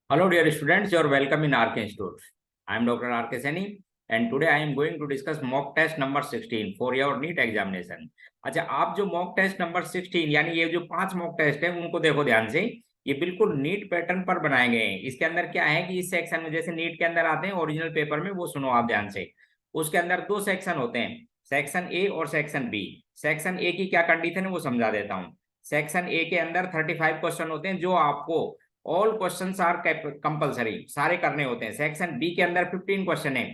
Hello, dear students. You are welcome in RK Institute. I am Dr. RK Saini, and today I am going to discuss mock test number 16 for your NEET examination. अच्छा, आप जो mock test number 16 यानी ये जो 5 mock test है उनको देखो ध्यान से। ये बिल्कुल नीट पैटर्न पर बनाए गए हैं। इसके अंदर क्या है कि इस सेक्शन में जैसे नीट के अंदर आते हैं ओरिजिनल पेपर में, वो सुनो आप ध्यान से। उसके अंदर दो सेक्शन होते हैं, सेक्शन ए और सेक्शन बी। सेक्शन ए की क्या कंडीशन है वो समझा देता हूँ। सेक्शन ए के अंदर 35 क्वेश्चन होते हैं जो आपको ऑल क्वेश्चंस आर कंपलसरी, सारे करने होते हैं। सेक्शन बी के अंदर 15 क्वेश्चन है।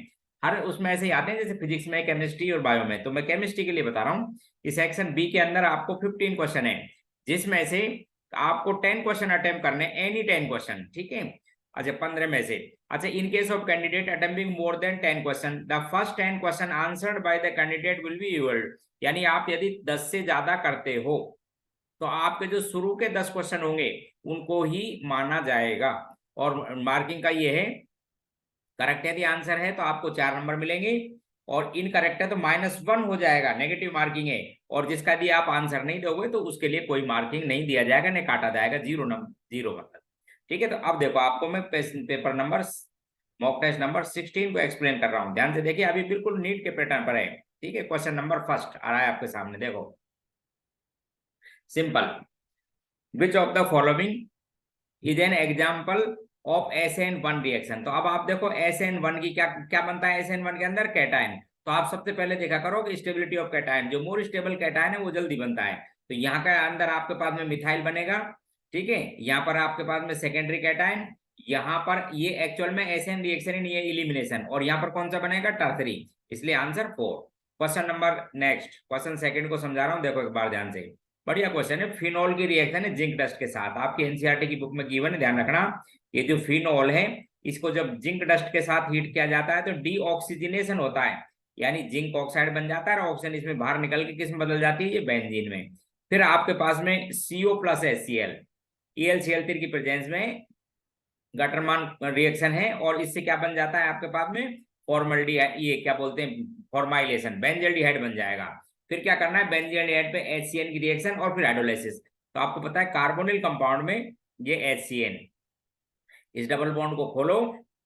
हर उसमें ऐसे ही आते हैं जैसे फिजिक्स में, केमिस्ट्री और बायो में। तो मैं केमिस्ट्री के लिए बता रहा हूँ कि सेक्शन बी के अंदर आपको 15 क्वेश्चन है, जिसमें से आपको 10 क्वेश्चन अटेम्प्ट करने, एनी 10 क्वेश्चन, ठीक है। अच्छा, 15 में से। अच्छा, in case of candidate attempting more than 10 question, the first 10 question answered by the candidate will be evaluated. यानी आप यदि 10 से ज्यादा करते हो तो आपके जो शुरू के 10 क्वेश्चन होंगे उनको ही माना जाएगा। और मार्किंग का ये है, करेक्ट यदि आंसर है तो आपको 4 नंबर मिलेंगे, और इनकरेक्ट है तो -1 हो जाएगा, नेगेटिव मार्किंग है। और जिसका भी आप आंसर नहीं दोगे तो उसके लिए कोई मार्किंग नहीं दिया जाएगा, नहीं काटा जाएगा, 0 नंबर, 0 मतलब। ठीक है, तो अब देखो आपको मैं paper number mock test number 16 को एक्सप्लेन कर रहा हूं। ध्यान से देखिए, अभी बिल्कुल नीट के पैटर्न पर है। ठीक है, क्वेश्चन नंबर फर्स्ट आ रहा है आपके सामने, देखो। Simple, which of the following is an example of SN1 reaction. तो अब आप देखो SN1 की क्या क्या बनता है। SN1 के अंदर कैटायन। तो आप सबसे पहले देखा करो कि स्टेबिलिटी ऑफ कैटायन, जो मोर स्टेबल कैटायन है वो जल्दी बनता है। तो यहाँ का अंदर आपके पास में मिथाइल बनेगा, ठीक है। यहाँ पर आपके पास में सेकेंडरी कैटायन, यहाँ पर ये एक्चुअल में SN रिएक्शन, ये इलिमिनेशन, और यहाँ पर कौन सा बनेगा, टर्सरी। इसलिए answer 4। Question number next, question second को समझा रहा हूँ, देखो एक बार ध्यान से। बढ़िया क्वेश्चन है। फिनॉल की रिएक्शन है जिंक डस्ट के साथ, आपकी एनसीईआरटी की बुक में गिवन है, ध्यान रखना। ये जो फिनॉल है, इसको जब जिंक डस्ट के साथ हीट किया जाता है तो डीऑक्सीजनेशन होता है, यानी जिंक ऑक्साइड बन जाता है और ऑक्सीजन इसमें बाहर निकल के किस में बदल जाती है, ये बेंजीन में। फिर आपके पास में CO प्लस HCl, ElCl3 की प्रेजेंस में गटरमान रिएक्शन है, और इससे क्या बन जाता है आपके पास में, फॉर्मल्डिहाइड, ये क्या बोलते हैं, फॉर्माइलेशन, बेंजल्डिहाइड बन जाएगा। फिर क्या करना है, बेंजल्डिहाइड पे HCN की रिएक्शन और फिर हाइड्रोलाइसिस। तो आपको पता है कार्बोनिल कंपाउंड में ये HCN, इस डबल बॉन्ड को खोलो,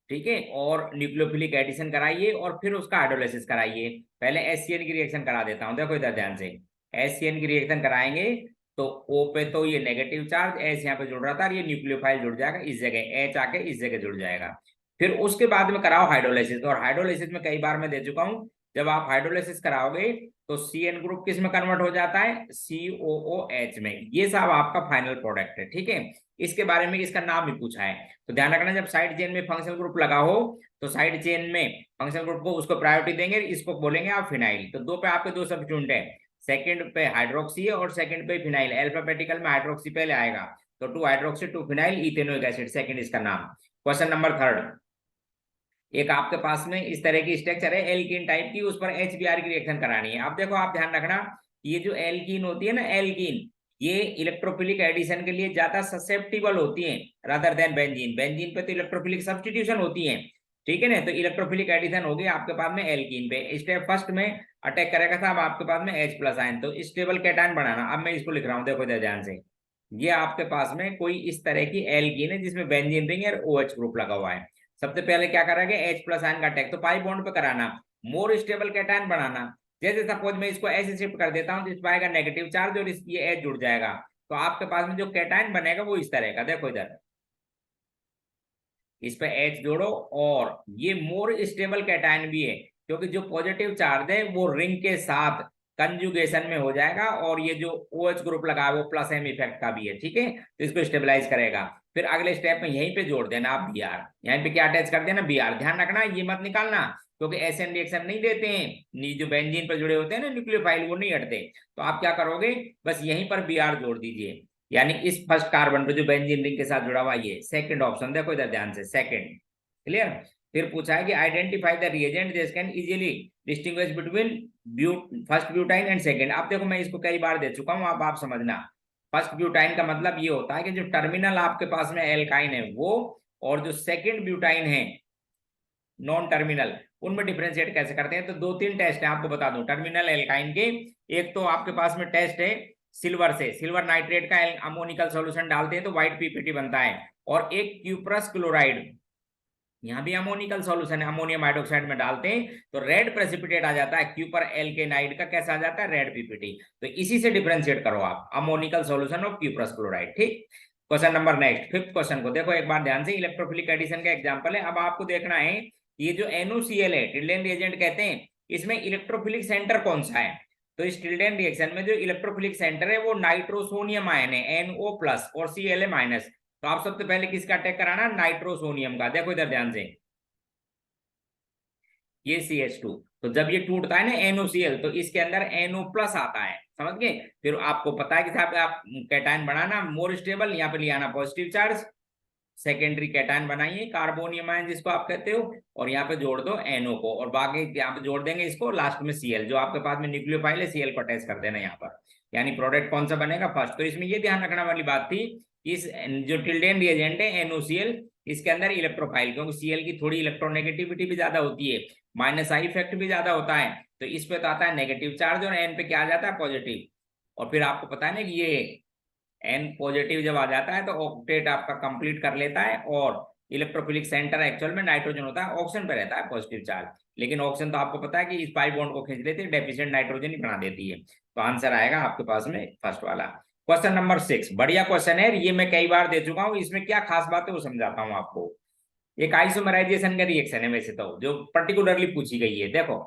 ठीक है, और न्यूक्लियोफिलिक एडिशन कराइए और फिर उसका हाइड्रोलाइसिस कराइए। पहले HCN की रिएक्शन करा देता हूं, देखो इधर ध्यान से। HCN की रिएक्शन कराएंगे तो O पे तो ये नेगेटिव चार्ज, H यहाँ पे जुड़ रहा था, और ये न्यूक्लियोफाइल जुड़ जाएगा इस जगह, H आके इस जगह जुड़ जाएगा। फिर उसके बाद में कराओ हाइड्रोलाइसिस, और हाइड्रोलाइसिस में कई बार मैं दे चुका हूं, जब आप हाइड्रोलाइसिस कराओगे तो CN ग्रुप किस में कन्वर्ट हो जाता है, COOH में। ये सब आपका फाइनल प्रोडक्ट है, ठीक है। इसके बारे में इसका नाम भी पूछा है, तो ध्यान रखना, जब साइड चेन में फंक्शनल ग्रुप लगा हो तो साइड चेन में फंक्शनल ग्रुप को उसको प्रायोरिटी देंगे, इसको बोलेंगे आप फिनाइल। तो दो पे आपके दो सब्स्टिट्यूएंट है, सेकंड पे हाइड्रोक्सी है और सेकंड पे फिनाइल। अल्फाबेटिकल में हाइड्रोक्सी पहले आएगा, तो 2 hydroxy 2 phenyl ethanoic acid, second इसका नाम। क्वेश्चन नंबर थर्ड, एक आपके पास में इस तरह की स्ट्रक्चर है एल्कीन टाइप की, उस पर HBr की रिएक्शन करानी है। अब देखो आप ध्यान रखना, ये जो एल्कीन होती है ना, एल्कीन, ये इलेक्ट्रोफिलिक एडिशन के लिए ज्यादा ससेप्टिबल होती है रादर देन बेंजीन। बेंजीन पे तो इलेक्ट्रोफिलिक सब्स्टिट्यूशन होती है, ठीक है ना। तो इलेक्ट्रोफिलिक एडिशन होगी आपके पास में एल्कीन पे, स्टेप फर्स्ट में अटैक करेगा था, अब आपके पास में H+ आयन, तो स्टेबल कैटायन बनाना। अब मैं इसको लिख रहा हूँ, देखो ध्यान से। ये आपके पास में कोई इस तरह की एल्कीन है जिसमें बेंजीन रिंग और OH ग्रुप लगा हुआ है। सबसे पहले क्या करेंगे, H+ आयन का अटैक, तो पाई बॉन्ड पे कराना, मोर स्टेबल कैटायन बनाना। जैसे सपोज मैं इसको ऐसे शिफ्ट कर देता हूं तो इस पर आएगा नेगेटिव चार्ज और ये H जुड़ जाएगा, तो आपके पास में जो कैटायन बनेगा वो इस तरह का, देखो इधर, इस पे H जोड़ो, और ये मोर स्टेबल कैटायन भी है क्योंकि जो पॉजिटिव चार्ज है वो रिंग के साथ कंजुगेशन में हो जाएगा, और ये जो OH ग्रुप लगा है वो +M इफेक्ट का भी है, ठीक है, तो इसको स्टेबलाइज करेगा। फिर अगले स्टेप में यहीं पे जोड़ देना आप Br, यहीं पे क्या अटैच कर देना, Br। ध्यान रखना ये मत निकालना, क्योंकि SN रिएक्शन नहीं देते हैं, जो बेंजीन पर जुड़े होते हैं ना न्यूक्लियोफाइल, वो नहीं हटते। तो आप क्या करोगे, बस यहीं पर Br जोड़ दीजिए, यानी इस फर्स्ट कार्बन पे जो बेंजीन रिंग के साथ जुड़ा हुआ, ये सेकंड ऑप्शन, देखो इधर ध्यान से, सेकंड। क्लियर। फिर पूछा है कि identify the reagent this can easily distinguish between first butyne and second. आप देखो मैं इसको कई बार दे चुका हूं, आप समझना। फर्स्ट ब्यूटाइन का मतलब ये होता है कि जो टर्मिनल आपके पास में एल्काइन है वो, और जो सेकंड ब्यूटाइन है नॉन टर्मिनल, उनमें डिफरेंशिएट कैसे करते हैं। तो 2-3 टेस्ट है, आपको बता दूं टर्मिनल एल्काइन के। एक तो आपके पास में टेस्ट है सिल्वर से, सिल्वर नाइट्रेट का अमोनिकल सॉल्यूशन डालते हैं तो व्हाइट पीपीटी बनता है। और एक क्यूप्रस क्लोराइड, यहाँ भी अमोनिकल सॉल्यूशन है, अमोनियम हाइड्रोक्साइड में डालते हैं तो रेड प्रेसिपिटेट आ जाता है, क्यूपर एल्केनाइड का कैसा आ जाता है, रेड पीपीटी। तो इसी से डिफरेंशिएट करो आप, ammoniacal solution of cuprous chloride. ठीक, question number next, fifth question को देखो एक बार ध्यान से, इलेक्ट्रोफिलिक एडिशन का एग्जांपल है। अब आपको देखना है ये जो NuCl है, टिल्डेन रिएजेंट कहते हैं, इसमें इलेक्ट्रोफिलिक सेंटर कौन सा है। तो इस टिल्डेन रिएक्शन में जो इलेक्ट्रोफिलिक सेंटर है वो नाइट्रोसोनियम आयन है, NO प्लस और Cl माइनस। तो आप सबसे पहले किसका अटैक कराना, नाइट्रोसोनियम का। देखो इधर ध्यान से, ये CH2, तो जब ये टूटता है ना NOCl, तो इसके अंदर NO प्लस आता है, समझ गए। फिर आपको पता है कि साहब आप कैटायन बनाना मोर स्टेबल, यहाँ पे ले आना पॉजिटिव चार्ज, सेकेंडरी कैटायन बनाइए कार्बोनियम आयन जिसको आप कहते हो, और यहाँ पे जोड़ दो NO को, और बाकी यहाँ पे जोड़ देंगे इसको, लास्ट में Cl, जो आपके पास में न्यूक्लियोफाइल है Cl को अटैच कर देना यहाँ पर, यानी प्रोडक्ट कौन सा बनेगा, फर्स्ट। तो इसमें ये ध्यान रखने वाली बात थी, इस जो टिल्डेन रिएजेंट है NOCl, इसके अंदर इलेक्ट्रोफाइल, क्योंकि Cl की थोड़ी इलेक्ट्रोनेगेटिविटी भी ज्यादा होती है, माइनस आई इफेक्ट भी ज्यादा होता है, तो इस पे तो आता है नेगेटिव चार्ज, और N पे क्या आ जाता है, पॉजिटिव। और फिर आपको पता है ना कि ये N पॉजिटिव जब आ जाता है तो ऑक्टेट आपका कंप्लीट कर लेता है, और इलेक्ट्रोफिलिक सेंटर एक्चुअल में नाइट्रोजन होता है, ऑक्सीजन पे रहता है पॉजिटिव चार्ज, लेकिन ऑक्सीजन तो आपको पता है कि इस पाई बॉन्ड को खींच लेती है, डेफिशिएंट नाइट्रोजन ही बना देती है। तो आंसर आएगा आपके पास में फर्स्ट वाला। क्वेश्चन नंबर 6, बढ़िया क्वेश्चन है ये, मैं कई बार दे चुका हूँ, इसमें क्या खास बात है वो समझाता हूँ आपको। एक आइसोमराइजेशन का रिएक्शन है वैसे तो, जो पर्टिकुलरली पूछी गई है। देखो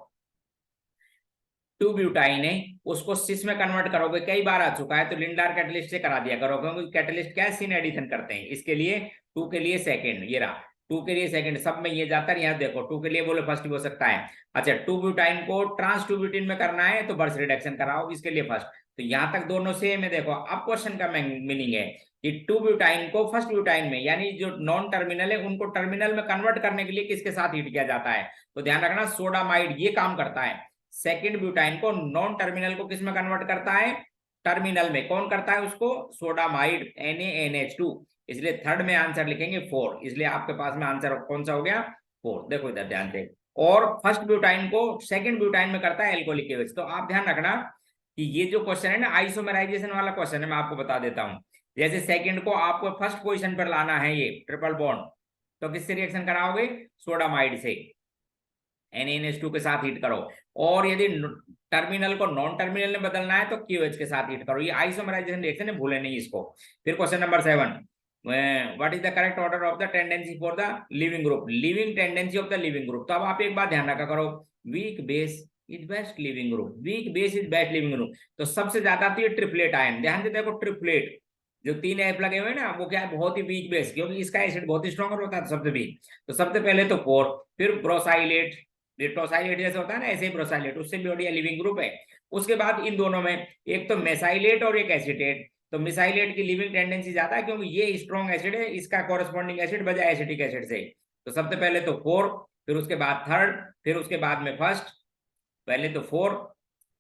2 ब्यूटाइन है, उसको सिस में कन्वर्ट करोगे, कई बार आ चुका है, तो लिंडार कैटलिस्ट से करा दिया करो, क्योंकि कैटलिस्ट क्या है, सिन एडिशन करते हैं। इसके लिए 2 के लिए सेकंड, ये रहा 2 के लिए सेकंड, सब में ये जाता है। यहाँ देखो 2 के लिए बोले फर्स्ट हो सकता है। अच्छा 2 ब्यूटाइन को ट्रांस 2 ब्यूटीन में करना है तो बर्स रिडक्शन कराओ, इसके लिए फर्स्ट। तो यहाँ तक दोनों सेम है। देखो अब क्वेश्चन का मीनिंग है कि 2 ब्यूटाइन को फर्स्ट ब्यूटाइन में, यानी जो नॉन टर्मिनल है उनको टर्मिनल में कन्वर्ट करने के लिए किसके साथ हीट किया जाता है, तो ध्यान रखना सोडामाइड ये काम करता है। सेकंड ब्यूटाइन को नॉन टर्मिनल को किस में कन्वर्ट करता है, टर्मिनल में। कौन करता है उसको, सोडामाइड NaNH2। इसलिए थर्ड में आंसर लिखेंगे 4, इसलिए आपके पास में आंसर कौन सा हो गया, 4। देखो इधर ध्यान से, और फर्स्ट ब्यूटाइन को सेकंड ब्यूटाइन में करता है एल्कोहलिक एसिड। तो आप ध्यान रखना कि ये जो क्वेश्चन है ना आइसोमेराइजेशन वाला क्वेश्चन है, मैं आपको बता देता हूं। जैसे सेकंड को आपको फर्स्ट पोजीशन पर लाना है, ये ट्रिपल बॉन्ड, तो किससे रिएक्शन कराओगे, सोडामाइड से, NaNH2 के साथ हीट करो। और यदि टर्मिनल को नॉन टर्मिनल में बदलना है तो QH के साथ हीट करो। ये आइसोमराइजेशन रिएक्शन है, भूले नहीं इसको। फिर question number 7, what is the correct order of the tendency for the leaving group, living tendency of the leaving group. तो अब आप एक बात ध्यान रखा करो, weak base is best leaving group, weak base is best leaving group. तो सबसे ज्यादा तो ये ट्रिपलेट आयन, ध्यान से देखो ट्रिपलेट जो 3 F लगे हुए ना, वो क्या है, बहुत ही वीक बेस, क्योंकि इसका एसिड बहुत ही स्ट्रॉन्गर होता है सबसे वीक। तो सबसे पहले तो 4, फिर ब्रोसाइलेट, टोसाइलेट जैसे होता है ना, ऐसे ही ब्रोसाइलेट, उससे भी बढ़िया लिविंग ग्रुप है। उसके बाद इन दोनों में एक तो मेसाइलेट और एक एसिटेट। तो मिसाइलेट की लिविंग टेंडेंसी ज्यादा है, क्योंकि ये स्ट्रॉन्ग एसिड है, इसका कॉरेस्पॉन्डिंग एसिड बजाय एसिटिक एसिड से। तो सबसे पहले तो 4, फिर उसके बाद थर्ड, फिर उसके बाद में फर्स्ट, पहले तो 4,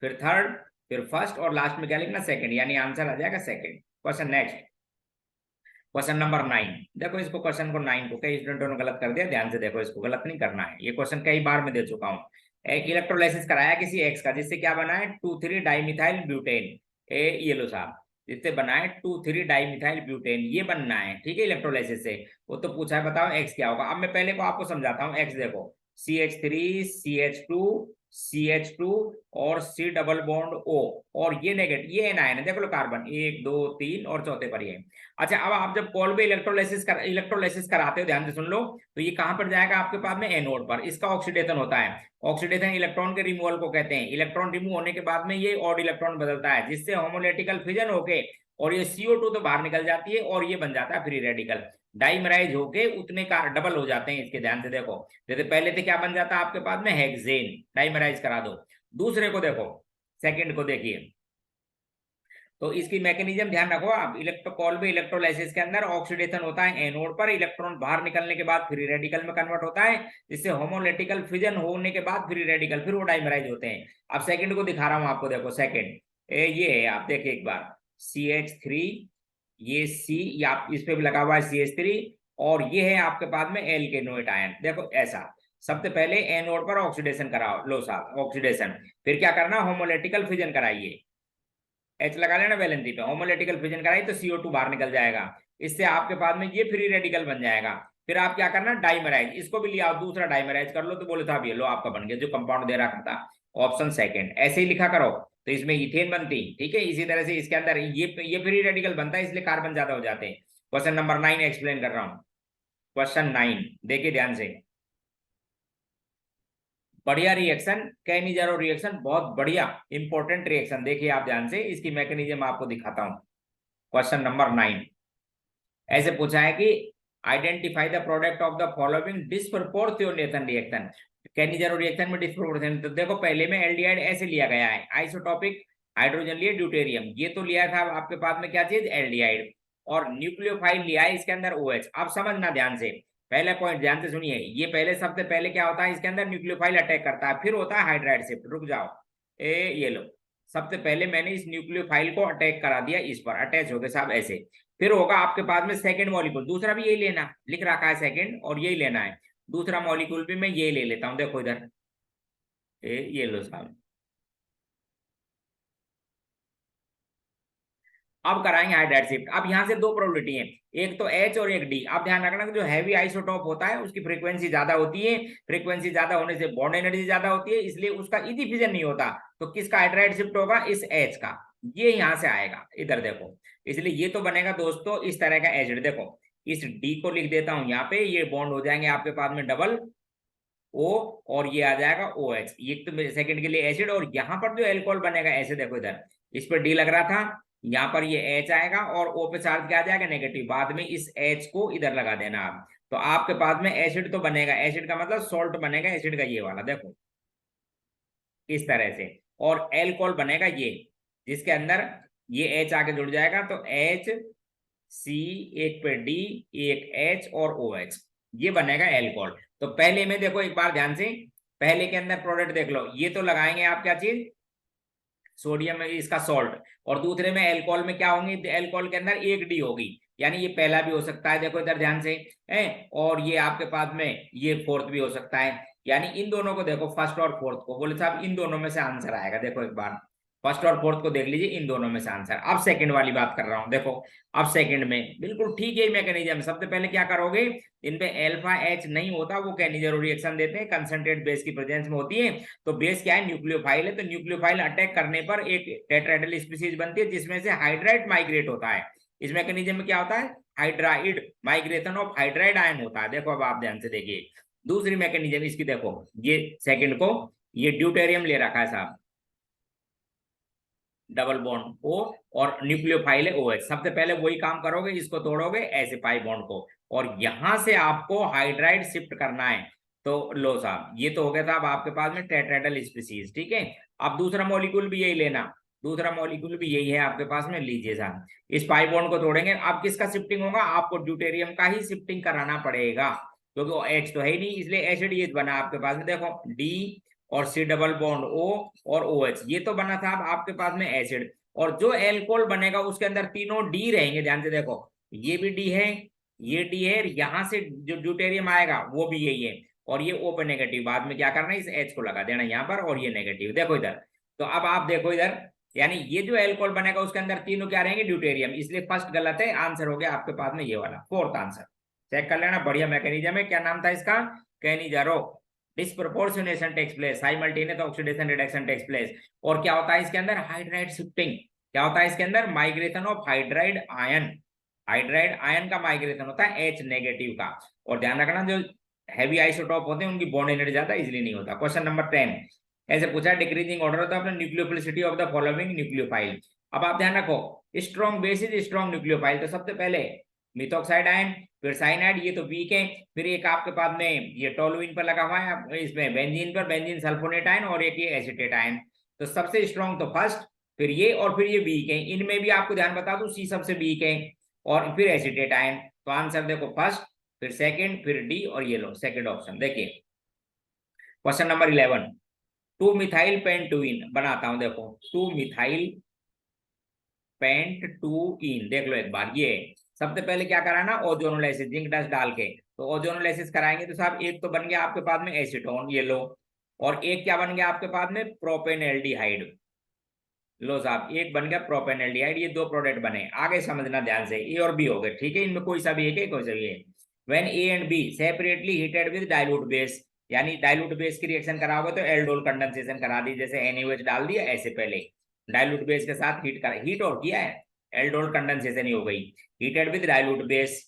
फिर थर्ड, फिर फर्स्ट, और लास्ट में क्या लिखना, सेकंड, यानी आंसर आ जाएगा second. Question next, question number 9। देखो इसको, क्वेश्चन को 9 को कई स्टूडेंटों ने गलत कर दिया, ध्यान से देखो, इसको गलत नहीं करना है। ये क्वेश्चन कई बार मैं दे चुका हूँ। एक इलेक्ट्रोलाइसिस कराया किसी एक्स का, जिससे क्या बना है, 2,3 डाइमिथाइल ब्यूटेन, ये लो साहब, जिससे बना है 2,3 डाइमिथाइल ब्यूटेन, ये बनना है, ठीक है, इलेक्ट्रोलाइसिस से। वो तो पूछा है, बताओ एक्स क्या होगा। अब मैं पहले को आपको समझाता हूँ। एक्स देखो, CH3 CH2 CH2 और C डबल बॉन्ड O, और ये नेगेटिव, ये एनायन है, देखो लो कार्बन 1 2 3 और चौथे पर ये। अच्छा अब आप जब कॉल्बे इलेक्ट्रोलाइसिस कराते हो, ध्यान से सुन लो, तो ये कहां पर जाएगा, आपके पास में एनोड पर, इसका ऑक्सीडेशन होता है। ऑक्सीडेशन इलेक्ट्रॉन के रिमूवल को कहते हैं। इलेक्ट्रॉन रिमूव होने के बाद में ये ऑड इलेक्ट्रॉन बदलता है, जिससे होमोलेटिकल फिजन होके, और ये CO2 तो बाहर निकल जाती है, और ये बन जाता है फ्री रेडिकल, डाइमराइज होके उतने का डबल हो जाते हैं इसके। ध्यान से देखो, जैसे पहले थे क्या बन जाता है आपके पास में, हेक्सेन, डाइमराइज करा दो। दूसरे को देखो, सेकंड को देखिए, तो इसकी मैकेनिज्म ध्यान रखो आप। कॉल्बे इलेक्ट्रोलाइसिस के अंदर ऑक्सीडेशन होता है एनोड पर, इलेक्ट्रॉन बाहर निकलने के बाद फ्री रेडिकल में कन्वर्ट होता है, जिससे होमोलेटिकल फिजन होने के बाद फ्री रेडिकल, फिर वो डाइमराइज होते हैं। अब सेकंड को दिखा रहा हूं आपको, देखो सेकंड ये है, आप देखिए एक बार, CH3, ये C, या इस पे भी लगा हुआ है CH3, और ये है आपके पास में एल्केनोइड आयन। देखो ऐसा, सबसे पहले एनोड पर ऑक्सीडेशन कराओ, लो साहब ऑक्सीडेशन, फिर क्या करना, होमोलेटिकल फिजन कराइए, H लगा लेना वैलेंसी पे, होमोलिटिकल फिजन कराई तो CO2 बाहर निकल जाएगा, इससे आपके पास में ये फ्री रेडिकल बन जाएगा। फिर आप क्या करना, डाइमराइज, इसको भी लिया दूसरा डाइमराइज कर लो, तो बोले था ये लो आपका बन गया जो कंपाउंड दे रखा था, ऑप्शन सेकंड। ऐसे ही लिखा करो तो इसमें इथेन बनती, ठीक है। इसी तरह से इसके अंदर ये फ्री रेडिकल बनता है, इसलिए कार्बन ज्यादा हो जाते हैं। क्वेश्चन नंबर 9 एक्सप्लेन कर रहा हूं। क्वेश्चन 9 देखिए ध्यान से, बढ़िया रिएक्शन, कैनिजारो रिएक्शन, बहुत बढ़िया इंपॉर्टेंट रिएक्शन। देखिए आप ध्यान से, इसकी मैकेनिज्म आपको दिखाता हूं। क्वेश्चन नंबर 9 ऐसे पूछा है कि identify the product of the following disproportionation reaction. Cannizzaro reaction में डिस्प्रोपोर्शन, तो देखो पहले में एल्डिहाइड ऐसे लिया गया है, आइसोटॉपिक हाइड्रोजन लिए ड्यूटेरियम, ये तो लिया था आपके पास में क्या चीज, एल्डिहाइड, और न्यूक्लियोफाइल लिया है इसके अंदर OH। अब समझना ध्यान से, पहले पॉइंट ध्यान से सुनिए, ये पहले सबसे पहले क्या होता है, इसके अंदर न्यूक्लियोफाइल अटैक करता है, फिर होता है हाइड्राइड शिफ्ट। रुक जाओ, ये लो, सबसे पहले मैंने इस न्यूक्लियोफाइल को अटैक करा दिया, इस पर अटैच हो गए साहब ऐसे। फिर होगा आपके पास में सेकंड मॉलिक्यूल, दूसरा भी यही लेना, लिख रखा है सेकंड, और यही लेना है। दूसरा मॉलिक्यूल भी मैं ये ले लेता हूं, देखो इधर, ये लो साहब। अब कराएंगे हाइड्राइड शिफ्ट। अब यहाँ से दो प्रोबेबिलिटी है, एक तो H और एक D। आप ध्यान रखना कि जो हैवी आइसोटॉप होता है उसकी फ्रीक्वेंसी ज्यादा होती है, फ्रीक्वेंसी ज्यादा होने से बॉन्ड एनर्जी ज्यादा होती है, इसलिए उसका इजी फिजन नहीं होता। तो किसका हाइड्राइड शिफ्ट होगा, इस H का, ये यहां से आएगा, इधर देखो। इसलिए ये तो बनेगा दोस्तों इस तरह का एसिड। देखो इस D को लिख देता हूं यहाँ पे, ये बॉन्ड हो जाएंगे आपके पास में डबल O, और ये आ जाएगा OH, ये तो सेकंड के लिए एसिड। और यहाँ पर जो एल्कोहल बनेगा ऐसे, देखो इधर, इस पर D लग रहा था, यहाँ पर ये H आएगा, और O पे चार्ज क्या आ जाएगा, नेगेटिव। बाद में इस H को इधर लगा देना आप, तो आपके पास में एसिड तो बनेगा, एसिड का मतलब सॉल्ट बनेगा एसिड का, ये वाला देखो इस तरह से। और एल्कोहल बनेगा ये, जिसके अंदर ये H आके जुड़ जाएगा, तो H C, एक पे D, एक H और OH, ये बनेगा एल्कोहल। तो पहले में देखो एक बार ध्यान से, पहले के अंदर प्रोडक्ट देख लो, ये तो लगाएंगे आप क्या चीज, सोडियम में इसका सॉल्ट, और दूसरे में एल्कोहल में क्या होंगे, एल्कोहल के अंदर एक डी होगी, यानी ये पहला भी हो सकता है, देखो इधर ध्यान से है, और ये आपके पास में ये फोर्थ भी हो सकता है। यानी इन दोनों को देखो, फर्स्ट और फोर्थ को, बोले साहब इन दोनों में से आंसर आएगा। देखो एक बार फर्स्ट और फोर्थ को देख लीजिए, इन दोनों में से आंसर। अब सेकंड वाली बात कर रहा हूं, देखो अब सेकंड में बिल्कुल ठीक है मैकेनिज्म। सबसे पहले क्या करोगे, इनपे अल्फा H नहीं होता, वो कैनिजारो रिएक्शन देते हैं, कंसंट्रेट बेस की प्रेजेंस में होती है। तो बेस क्या है, न्यूक्लियोफाइल है, तो न्यूक्लियोफाइल अटैक करने पर एक टेट्राहेड्रल स्पीशीज बनती है, जिसमें से हाइड्राइड माइग्रेट होता है। इस मैकेनिज्म में क्या होता है, hydride migration of hydride ion होता है। देखो अब आप ध्यान से देखिए, दूसरी मैकेनिज्म इसकी देखो, ये सेकंड को ये ड्यूटेरियम ले रखा है साहब, डबल बॉन्ड O, और न्यूक्लियोफाइल है OH। सबसे पहले वही काम करोगे, इसको तोड़ोगे ऐसे पाई बॉन्ड को, और यहां से आपको हाइड्राइड शिफ्ट करना है। तो लो साहब, ये तो हो गया साहब आपके पास में टेट्राहेड्रल स्पीशीज, ठीक है। अब दूसरा मॉलिक्यूल भी यही लेना, दूसरा मॉलिक्यूल भी यही है आपके पास में, लीजिए साहब, इस पाई बॉन्ड को तोड़ेंगे। अब किसका शिफ्टिंग होगा, आपको ड्यूटेरियम का ही शिफ्टिंग कराना पड़ेगा, क्योंकि वो H तो है ही नहीं, इसलिए एसिड ये बना आपके पास में, देखो D और C डबल बॉन्ड O और OH, ये तो बना था आपके पास में एसिड। और जो एल्कोहल बनेगा उसके अंदर तीनों डी रहेंगे, ध्यान से देखो, ये भी डी है, ये डी है, यहाँ से जो ड्यूटेरियम आएगा वो भी यही है, और ये O पे नेगेटिव। बाद में क्या करना है, इस H को लगा देना यहाँ पर, और ये नेगेटिव, देखो इधर। तो अब आप देखो इधर, यानी ये जो एल्कोहल बनेगा उसके अंदर तीनों क्या रहेंगे, ड्यूटेरियम, इसलिए फर्स्ट गलत है, आंसर हो गया आपके पास में ये वाला, फोर्थ आंसर। चेक कर लेना, बढ़िया मैकेनिज्म है। क्या नाम था इसका, Cannizzaro. Disproportionation takes place, simultaneous oxidation reduction takes place. और क्या होता है इसके अंदर, हाइड्राइड शिफ्टिंग। क्या होता है इसके अंदर, migration of hydride ion, hydride ion का माइग्रेशन होता है H नेगेटिव का। और ध्यान रखना, जो हैवी आइसोटॉप होते हैं उनकी बॉन्ड एनर्जी ज्यादा इजिली नहीं होता। क्वेश्चन नंबर 10 ऐसे पूछा, डिक्रीजिंग ऑर्डर होता है अपना nucleophilicity of the following nucleophile. अब आप ध्यान रखो, strong base is strong nucleophile, तो सबसे पहले मिथॉक्साइड आयन, फिर साइनाइड, ये तो वीक है। फिर एक आपके पास में ये टोलुइन पर लगा हुआ है, इसमें बेंजीन पर बेंजीन सल्फोनेट आयन, और एक ये एसीटेट आयन। तो सबसे स्ट्रॉन्ग तो फर्स्ट, फिर ये, और फिर ये वीक है। इनमें भी आपको ध्यान बता दूं, सी सबसे वीक है, और फिर एसीटेट आयन। तो आंसर देखो फर्स्ट, फिर सेकंड, फिर डी, और ये लो सेकंड ऑप्शन। देखिए क्वेश्चन नंबर 11, 2 मिथाइल पेंटुइन बनाता हूं, देखो 2 मिथाइल पेंट टू इन, देख लो एक बार। ये सबसे पहले क्या कराना, ओजोनोलाइसिस, जिंक डस्ट डाल के। तो ओजोनोलाइसिस कराएंगे तो साहब एक तो बन गया आपके पास में एसीटोन, ये लो, और एक क्या बन गया आपके पास में, प्रोपेनएल्डिहाइड। लो साहब, एक बन गया प्रोपेनल्डिहाइड, ये दो प्रोडक्ट बने, आगे समझना ध्यान से, ए और बी हो गए, ठीक है, इनमें कोई सा भी एक है, कोई सा भी है। When A and B separately heated with dilute base, यानी डाइल्यूट बेस की रिएक्शन कराओगे तो एल्डोल कंडेंसेशन करा दी, जैसे NaOH डाल दिया ऐसे, पहले डाइल्यूट बेस के साथ हीट कर, हीट और किया है, एल्डोल कंडेंसेशन ही हो गई, हीटेड विद डाइल्यूट बेस,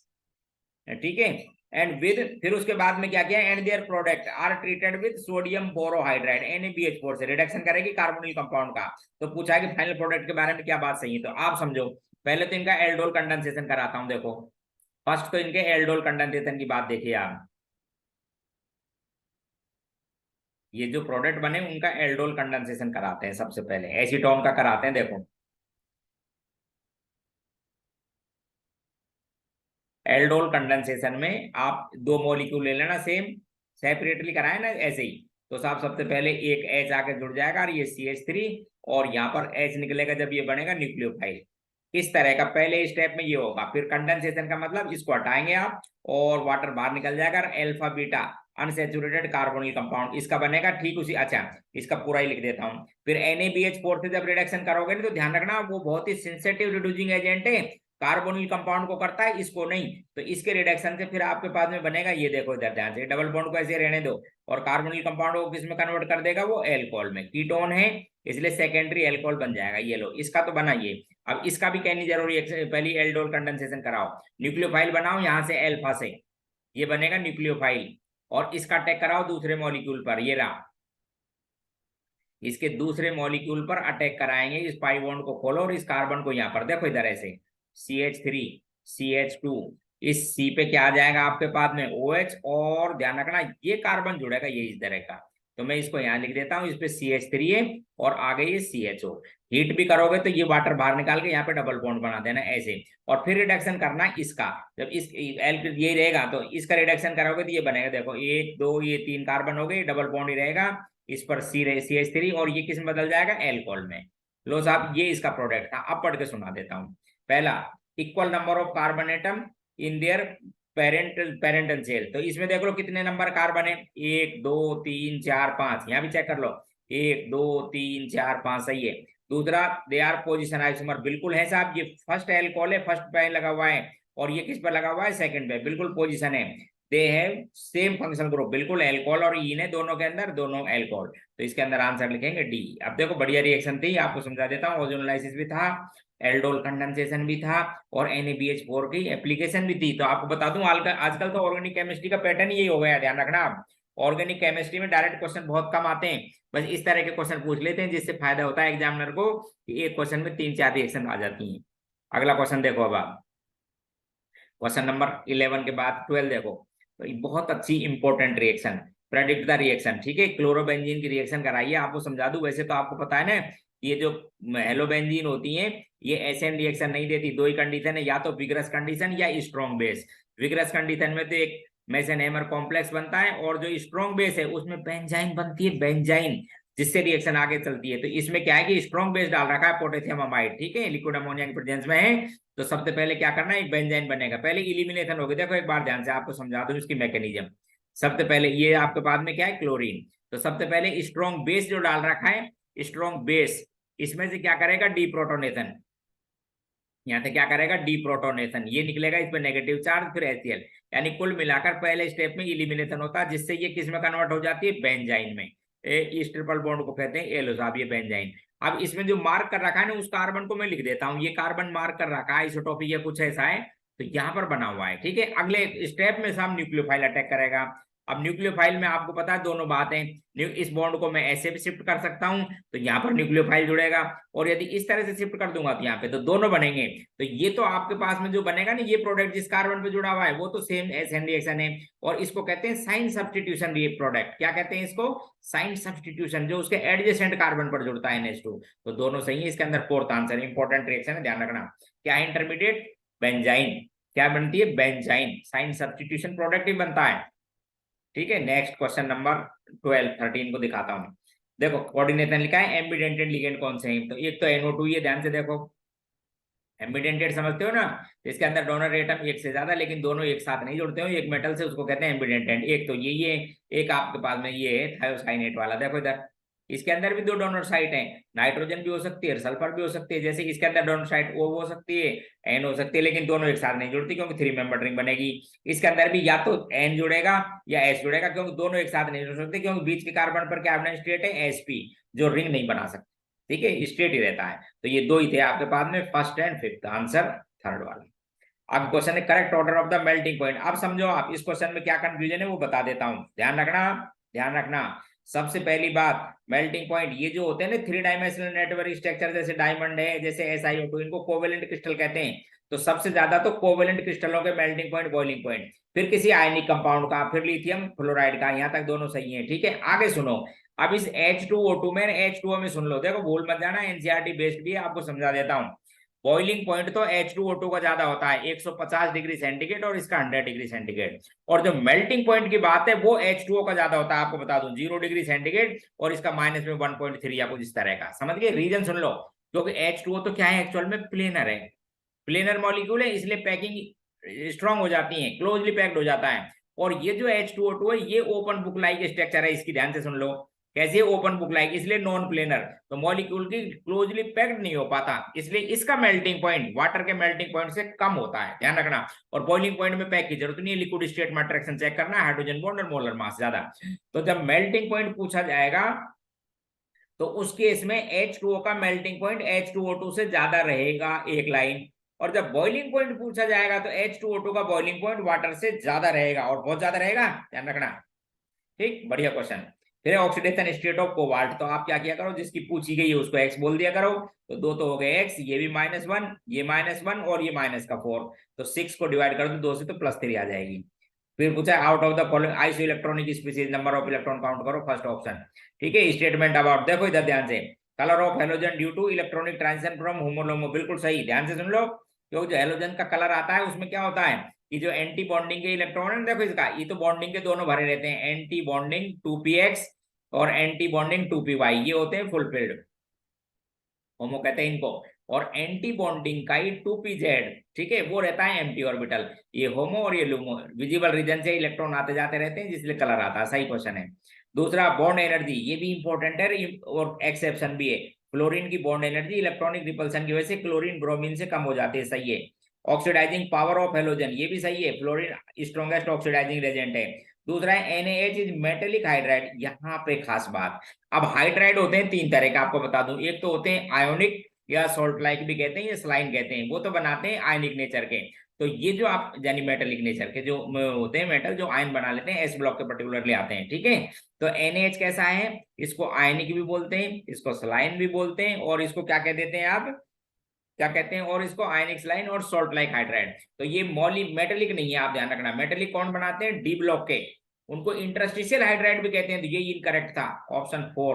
ठीक है। एंड विद, फिर उसके बाद में क्या किया, and their product are treated with sodium borohydride NaBH4 से रिडक्शन करेगी कार्बोनिल कंपाउंड का। तो पूछा है कि फाइनल प्रोडक्ट के बारे में क्या बात सही है, तो आप समझो, पहले तो इनका एल्डोल कंडेंसेशन कराता हूं, देखो फर्स्ट तो इनके एल्डोल कंडेंसेशन की बात देखिए आप, ये जो प्रोडक्ट बने उनका एल्डोल कंडेंसेशन कराते हैं सबसे पहले, एसीटोन का कराते हैं, देखो एल्डोल कंडेंसेशन में आप दो मॉलिक्यूल ले लेना, सेम सेपरेटली कराए ना ऐसे ही, तो साहब सबसे पहले एक H आके जुड़ जाएगा और ये CH3, और यहाँ पर H निकलेगा जब ये बनेगा न्यूक्लियोफाइल, इस तरह का पहले स्टेप में ये होगा। फिर कंडेंसेशन का मतलब इसको हटाएंगे आप और वाटर बाहर निकल जाएगा, alpha beta unsaturated carbonyl compound इसका बनेगा, ठीक उसी, अच्छा इसका पूरा ही लिख देता हूँ। फिर NaBH4 से जब रिडक्शन करोगे ना, तो ध्यान रखना वो बहुत ही सेंसिटिव रिड्यूसिंग एजेंट है, कार्बोनिल कंपाउंड को करता है, इसको नहीं, तो इसके रिडक्शन से फिर आपके पास में बनेगा, ये देखो इधर ध्यान से, डबल बॉन्ड को ऐसे रहने दो, और कार्बोनिल कंपाउंड को किस में कन्वर्ट कर देगा, वो एल्कोहल में, कीटोन है इसलिए सेकेंडरी एल्कोहल बन जाएगा, ये लो इसका तो बना ये। अब इसका भी कहनी जरूरी है, पहली एल्डोल कंडेंसेशन कराओ, न्यूक्लियोफाइल बनाओ यहाँ से एल्फा से, ये बनेगा न्यूक्लियोफाइल, और इसका अटैक कराओ दूसरे मॉलिक्यूल पर, ये रहा, इसके दूसरे मॉलिक्यूल पर अटैक कराएंगे, इस पाई बॉन्ड को खोलो और इस कार्बन को यहाँ पर देखो इधर ऐसे, CH3 CH2, इस C पे क्या आ जाएगा आपके पास में OH, और ध्यान रखना ये कार्बन जुड़ेगा ये इस तरह का, तो मैं इसको यहाँ लिख देता हूँ, इस पे CH3 है और आगे ये CHO, हीट भी करोगे तो ये वाटर बाहर निकाल के यहाँ पे डबल बॉन्ड बना देना ऐसे, और फिर रिडक्शन करना इसका, जब इस एल ये रहेगा तो इसका रिडक्शन करोगे तो ये बनेगा, देखो एक दो ये तीन कार्बन हो गए, डबल बॉन्ड ही रहेगा, इस पर CH3, और ये किस में बदल जाएगा, एल्कोहल में। लो साहब ये इसका प्रोडक्ट था, अब पढ़ के सुना देता हूँ। पहला, equal number of carbon atom in their parental cell, तो इसमें देख लो कितने नंबर कार्बन है, 1 2 3 4 5, यहाँ भी चेक कर लो, 1 2 3 4 5, सही है। दूसरा, दे आर पोजिशन आइसोमर, बिल्कुल है साहब, ये फर्स्ट एल्कोहल है, फर्स्ट पे लगा हुआ है, और ये किस पर लगा हुआ है, सेकंड पे, बिल्कुल पोजीशन है। They have same functional group, बिल्कुल एल्कोहल और ईन है दोनों के अंदर, दोनों एल्कोहल, तो इसके अंदर आंसर लिखेंगे डी। अब देखो बढ़िया रिएक्शन थी, आपको समझा देता हूँ, ओजोनोलाइसिस भी था, एल्डोल कंडेंसेशन भी था, और NaBH4 की एप्लीकेशन भी थी। तो आपको बता दूं आजकल तो ऑर्गेनिक केमिस्ट्री का पैटर्न यही हो गया है, ध्यान रखना आप, ऑर्गेनिक केमिस्ट्री में डायरेक्ट क्वेश्चन बहुत कम आते हैं, बस इस तरह के क्वेश्चन पूछ लेते हैं, जिससे फायदा होता है एग्जामिनर को कि एक क्वेश्चन में 3 4 रिएक्शन आ जाती हैं। अगला क्वेश्चन देखो, अब आप क्वेश्चन नंबर 11 के बाद 12 देखो, तो ये बहुत अच्छी important reaction, predict the reaction, ठीक है, क्लोरोबेंजीन की रिएक्शन कराइए, आपको समझा दूं, वैसे तो आपको पता है ना, ये जो हेलोबेंजीन होती है ये एसएन रिएक्शन नहीं देती, दो ही कंडीशन है, या तो विग्रस कंडीशन या स्ट्रॉन्ग बेस। विग्रस कंडीशन में तो एक मेसेनहेमर कॉम्प्लेक्स बनता है, और जो स्ट्रॉन्ग बेस है उसमें बेंजाइन बनती है, बेंजाइन, जिससे रिएक्शन आगे चलती है। तो इसमें क्या है कि स्ट्रॉन्ग बेस डाल रखा है पोटेशियम अमाइड, ठीक है, लिक्विड अमोनिया के प्रेजेंस में है, तो सबसे पहले क्या करना है, एक बेंजाइन बनेगा, पहले इलिमिनेशन होगी, देखो एक बार ध्यान से आपको समझा दूं इसकी मैकेनिज्म। सबसे पहले ये आपके पास में क्या है, क्लोरीन, तो सबसे पहले स्ट्रॉन्ग बेस जो डाल रखा है, स्ट्रॉन्ग बेस, इसमें से क्या करेगा, डीप्रोटोनेशन, यहाँ से क्या करेगा, डीप्रोटोनेशन, ये निकलेगा इस पर नेगेटिव चार्ज, फिर HCl, यानी कुल मिलाकर पहले स्टेप में इलिमिनेशन होता है, जिससे ये किस में कन्वर्ट हो जाती है, बेंजाइन में, इस ट्रिपल बॉन्ड को कहते हैं एलो साहब, ये बेंजाइन। अब इसमें जो मार्क कर रखा है ना, उस कार्बन को मैं लिख देता हूँ, ये कार्बन मार्क कर रखा है, आइसोटोपिक या कुछ ऐसा है, तो यहाँ पर बना हुआ है, ठीक है। अगले स्टेप में साहब न्यूक्लियोफाइल अटैक करेगा। अब न्यूक्लियोफाइल में आपको पता है दोनों बातें, इस बॉन्ड को मैं ऐसे भी शिफ्ट कर सकता हूं, तो यहाँ पर न्यूक्लियोफाइल जुड़ेगा, और यदि इस तरह से शिफ्ट कर दूंगा तो यहाँ पे तो दोनों बनेंगे। तो ये तो आपके पास में जो बनेगा ना, ये प्रोडक्ट जिस कार्बन पे जुड़ा हुआ है वो तो सेम एसएन रिएक्शन है, और इसको कहते हैं साइन सब्स्टिट्यूशन प्रोडक्ट, क्या कहते हैं इसको, साइन सब्स्टिट्यूशन, जो उसके एडजेसेंट कार्बन पर जुड़ता है NH2, तो दोनों सही है, इसके अंदर फोर्थ आंसर, इंपॉर्टेंट रिएक्शन है, ध्यान रखना। क्या है इंटरमीडिएट, बेंजाइन, क्या बनती है, बेंजाइन, साइन सब्स्टिट्यूशन प्रोडक्ट ही बनता है, ठीक है। नेक्स्ट क्वेश्चन नंबर 13 को दिखाता हूं, देखो कोऑर्डिनेशन लिखा है, एम्बिडेंटेड लिगेंड कौन से हैं, तो एक तो NO2, ये ध्यान से देखो, एम्बिडेंटेड समझते हो ना, तो इसके अंदर डोनर एटम एक से ज्यादा, लेकिन दोनों एक साथ नहीं जुड़ते हो, एक मेटल से, उसको कहते हैं एम्बिडेंटेड। एक तो ये एक आपके पास में ये है थायोसाइनेट वाला, देखो इधर, इसके अंदर भी दो डोनर साइट है, नाइट्रोजन भी हो सकती है, सल्फर भी हो सकती है। जैसे इसके अंदर डोनर साइट O हो सकती है, N हो सकती है, लेकिन दोनों एक साथ नहीं जुड़ती क्योंकि 3 मेंबर रिंग बनेगी। इसके अंदर भी या तो N जुड़ेगा या S जुड़ेगा, क्योंकि दोनों एक साथ नहीं जुड़ सकते, क्योंकि बीच के कार्बन पर कार्बन स्टेट है sp, जो रिंग नहीं बना सकते। ठीक है, स्ट्रेट ही रहता है। तो ये दो ही थे आपके पास में, first and fifth, answer third वाला। अब क्वेश्चन है correct order of the melting point. अब समझो आप इस क्वेश्चन में क्या कंफ्यूजन है वो बता देता हूं, ध्यान रखना, ध्यान रखना। सबसे पहली बात, मेल्टिंग पॉइंट ये जो होते हैं ना 3 डायमेंशनल नेटवर्क स्ट्रक्चर, जैसे डायमंड है, जैसे SiO2, इनको कोवेलेंट क्रिस्टल कहते हैं। तो सबसे ज्यादा तो कोवेलेंट क्रिस्टलों के मेल्टिंग पॉइंट, बॉइलिंग पॉइंट, फिर किसी आयनिक कंपाउंड का, फिर लिथियम फ्लोराइड का, यहाँ तक दोनों सही है। ठीक है, आगे सुनो। अब इस H2O2 में, H2O में सुन लो, देखो भूल मत जाना, एनसीईआरटी बेस्ड भी है, आपको समझा देता हूँ। बॉइलिंग पॉइंट तो H2O2 का ज्यादा होता है, 150 डिग्री सेंटीग्रेड, और इसका 100 डिग्री सेंटीग्रेड। और जो मेल्टिंग पॉइंट की बात है वो H2O का ज्यादा होता है, आपको बता दूं 0 डिग्री सेंटीग्रेड, और इसका माइनस में 1.3 या कुछ इस तरह का। समझ गए, रीजन सुन लो। क्योंकि H2O तो क्या है, एक्चुअल में प्लेनर है, प्लेनर मॉलिक्यूल है, इसलिए पैकिंग स्ट्रांग हो जाती है, क्लोजली पैक्ड हो जाता है। और ये जो H2O2 है ये ओपन बुक लाइक स्ट्रक्चर है, इसकी ध्यान से सुन लो। कैसे ओपन बुक लाइक, इसलिए नॉन प्लेनर, तो मॉलिक्यूल की क्लोजली पैक्ड नहीं हो पाता, इसलिए इसका मेल्टिंग पॉइंट वाटर के मेल्टिंग पॉइंट से कम होता है, ध्यान रखना। और बॉइलिंग पॉइंट में पैक की जरूरत नहीं है, लिक्विड स्टेट में अट्रैक्शन चेक करना है, हाइड्रोजन बॉन्ड और मोलर मास ज्यादा। तो जब मेल्टिंग पॉइंट पूछा जाएगा तो उस केस में H2O का मेल्टिंग पॉइंट H2O2 से ज्यादा रहेगा, एक लाइन। और जब बॉइलिंग पॉइंट पूछा जाएगा तो H2O2 का बॉइलिंग पॉइंट वाटर से ज्यादा रहेगा, और बहुत ज्यादा रहेगा, ध्यान रखना। ठीक, बढ़िया क्वेश्चन। फिर ऑक्सीडेशन स्टेट ऑफ कोबाल्ट, तो आप क्या किया करो, जिसकी पूछी गई है उसको x बोल दिया करो। तो दो तो हो गए x, ये भी -1, ये -1, और ये -4, तो 6 को डिवाइड कर दो 2 से तो +3 आ जाएगी। फिर पूछा out of the following isoelectronic species number of electron count करो, फर्स्ट ऑप्शन। ठीक है, स्टेटमेंट अबाउट, देखो इधर ध्यान से, colour of halogen due to electronic transition from HOMO LUMO, बिल्कुल सही, ध्यान से सुन लो। क्योंकि जो हेलोजन का कलर आता है उसमें क्या होता है कि जो एंटी बॉन्डिंग के इलेक्ट्रॉन है, देखो इसका, ये तो बॉन्डिंग के दोनों भरे रहते हैं, एंटी बॉन्डिंग 2px और एंटी बॉन्डिंग 2py, ये होते हैं फुलफिल्ड, होमो कहते हैं इनको। और एंटी बॉन्डिंग का ही 2pz, ठीक है, वो रहता है एम्प्टी ऑर्बिटल, ये होमो और ये लुमो, विजिबल रीजन से इलेक्ट्रॉन आते जाते रहते हैं, जिसलिए कलर आता है, सही क्वेश्चन है। दूसरा बॉन्ड एनर्जी, ये भी इंपॉर्टेंट है और एक्सेप्शन भी है, क्लोरीन की बॉन्ड एनर्जी इलेक्ट्रॉनिक रिपल्सन की वजह से क्लोरीन ब्रोमीन से कम हो जाती है, सही है। ऑक्सीडाइजिंग पावर ऑफ हेलोजन, ये भी सही है, फ्लोरीन स्ट्रॉन्गेस्ट ऑक्सीडाइजिंग एजेंट है। दूसरा है NaH इज मेटेलिक हाइड्राइड, यहाँ पे खास बात। अब हाइड्राइड होते हैं 3 तरह का, आपको बता दूं, एक तो होते हैं आयोनिक, या सॉल्ट लाइक भी कहते हैं, या स्लाइन कहते हैं, वो तो बनाते हैं आयनिक नेचर के। तो ये जो आप यानी मेटेलिक नेचर के जो होते हैं मेटल, जो आयन बना लेते हैं, S ब्लॉक के पर्टिकुलरली आते हैं। ठीक है, तो NaH कैसा है, इसको आयनिक भी बोलते हैं, इसको स्लाइन भी बोलते हैं, और इसको क्या कह देते हैं आप, क्या कहते हैं, और इसको आयनिक स्लाइन और सॉल्ट लाइक हाइड्राइड। तो ये मॉली मेटेलिक नहीं है, आप ध्यान रखना। मेटेलिक कौन बनाते हैं, डी ब्लॉक के, उनको इंटरस्टिशियल हाइड्राइड भी कहते हैं। तो ये इनकरेक्ट था, ऑप्शन 4,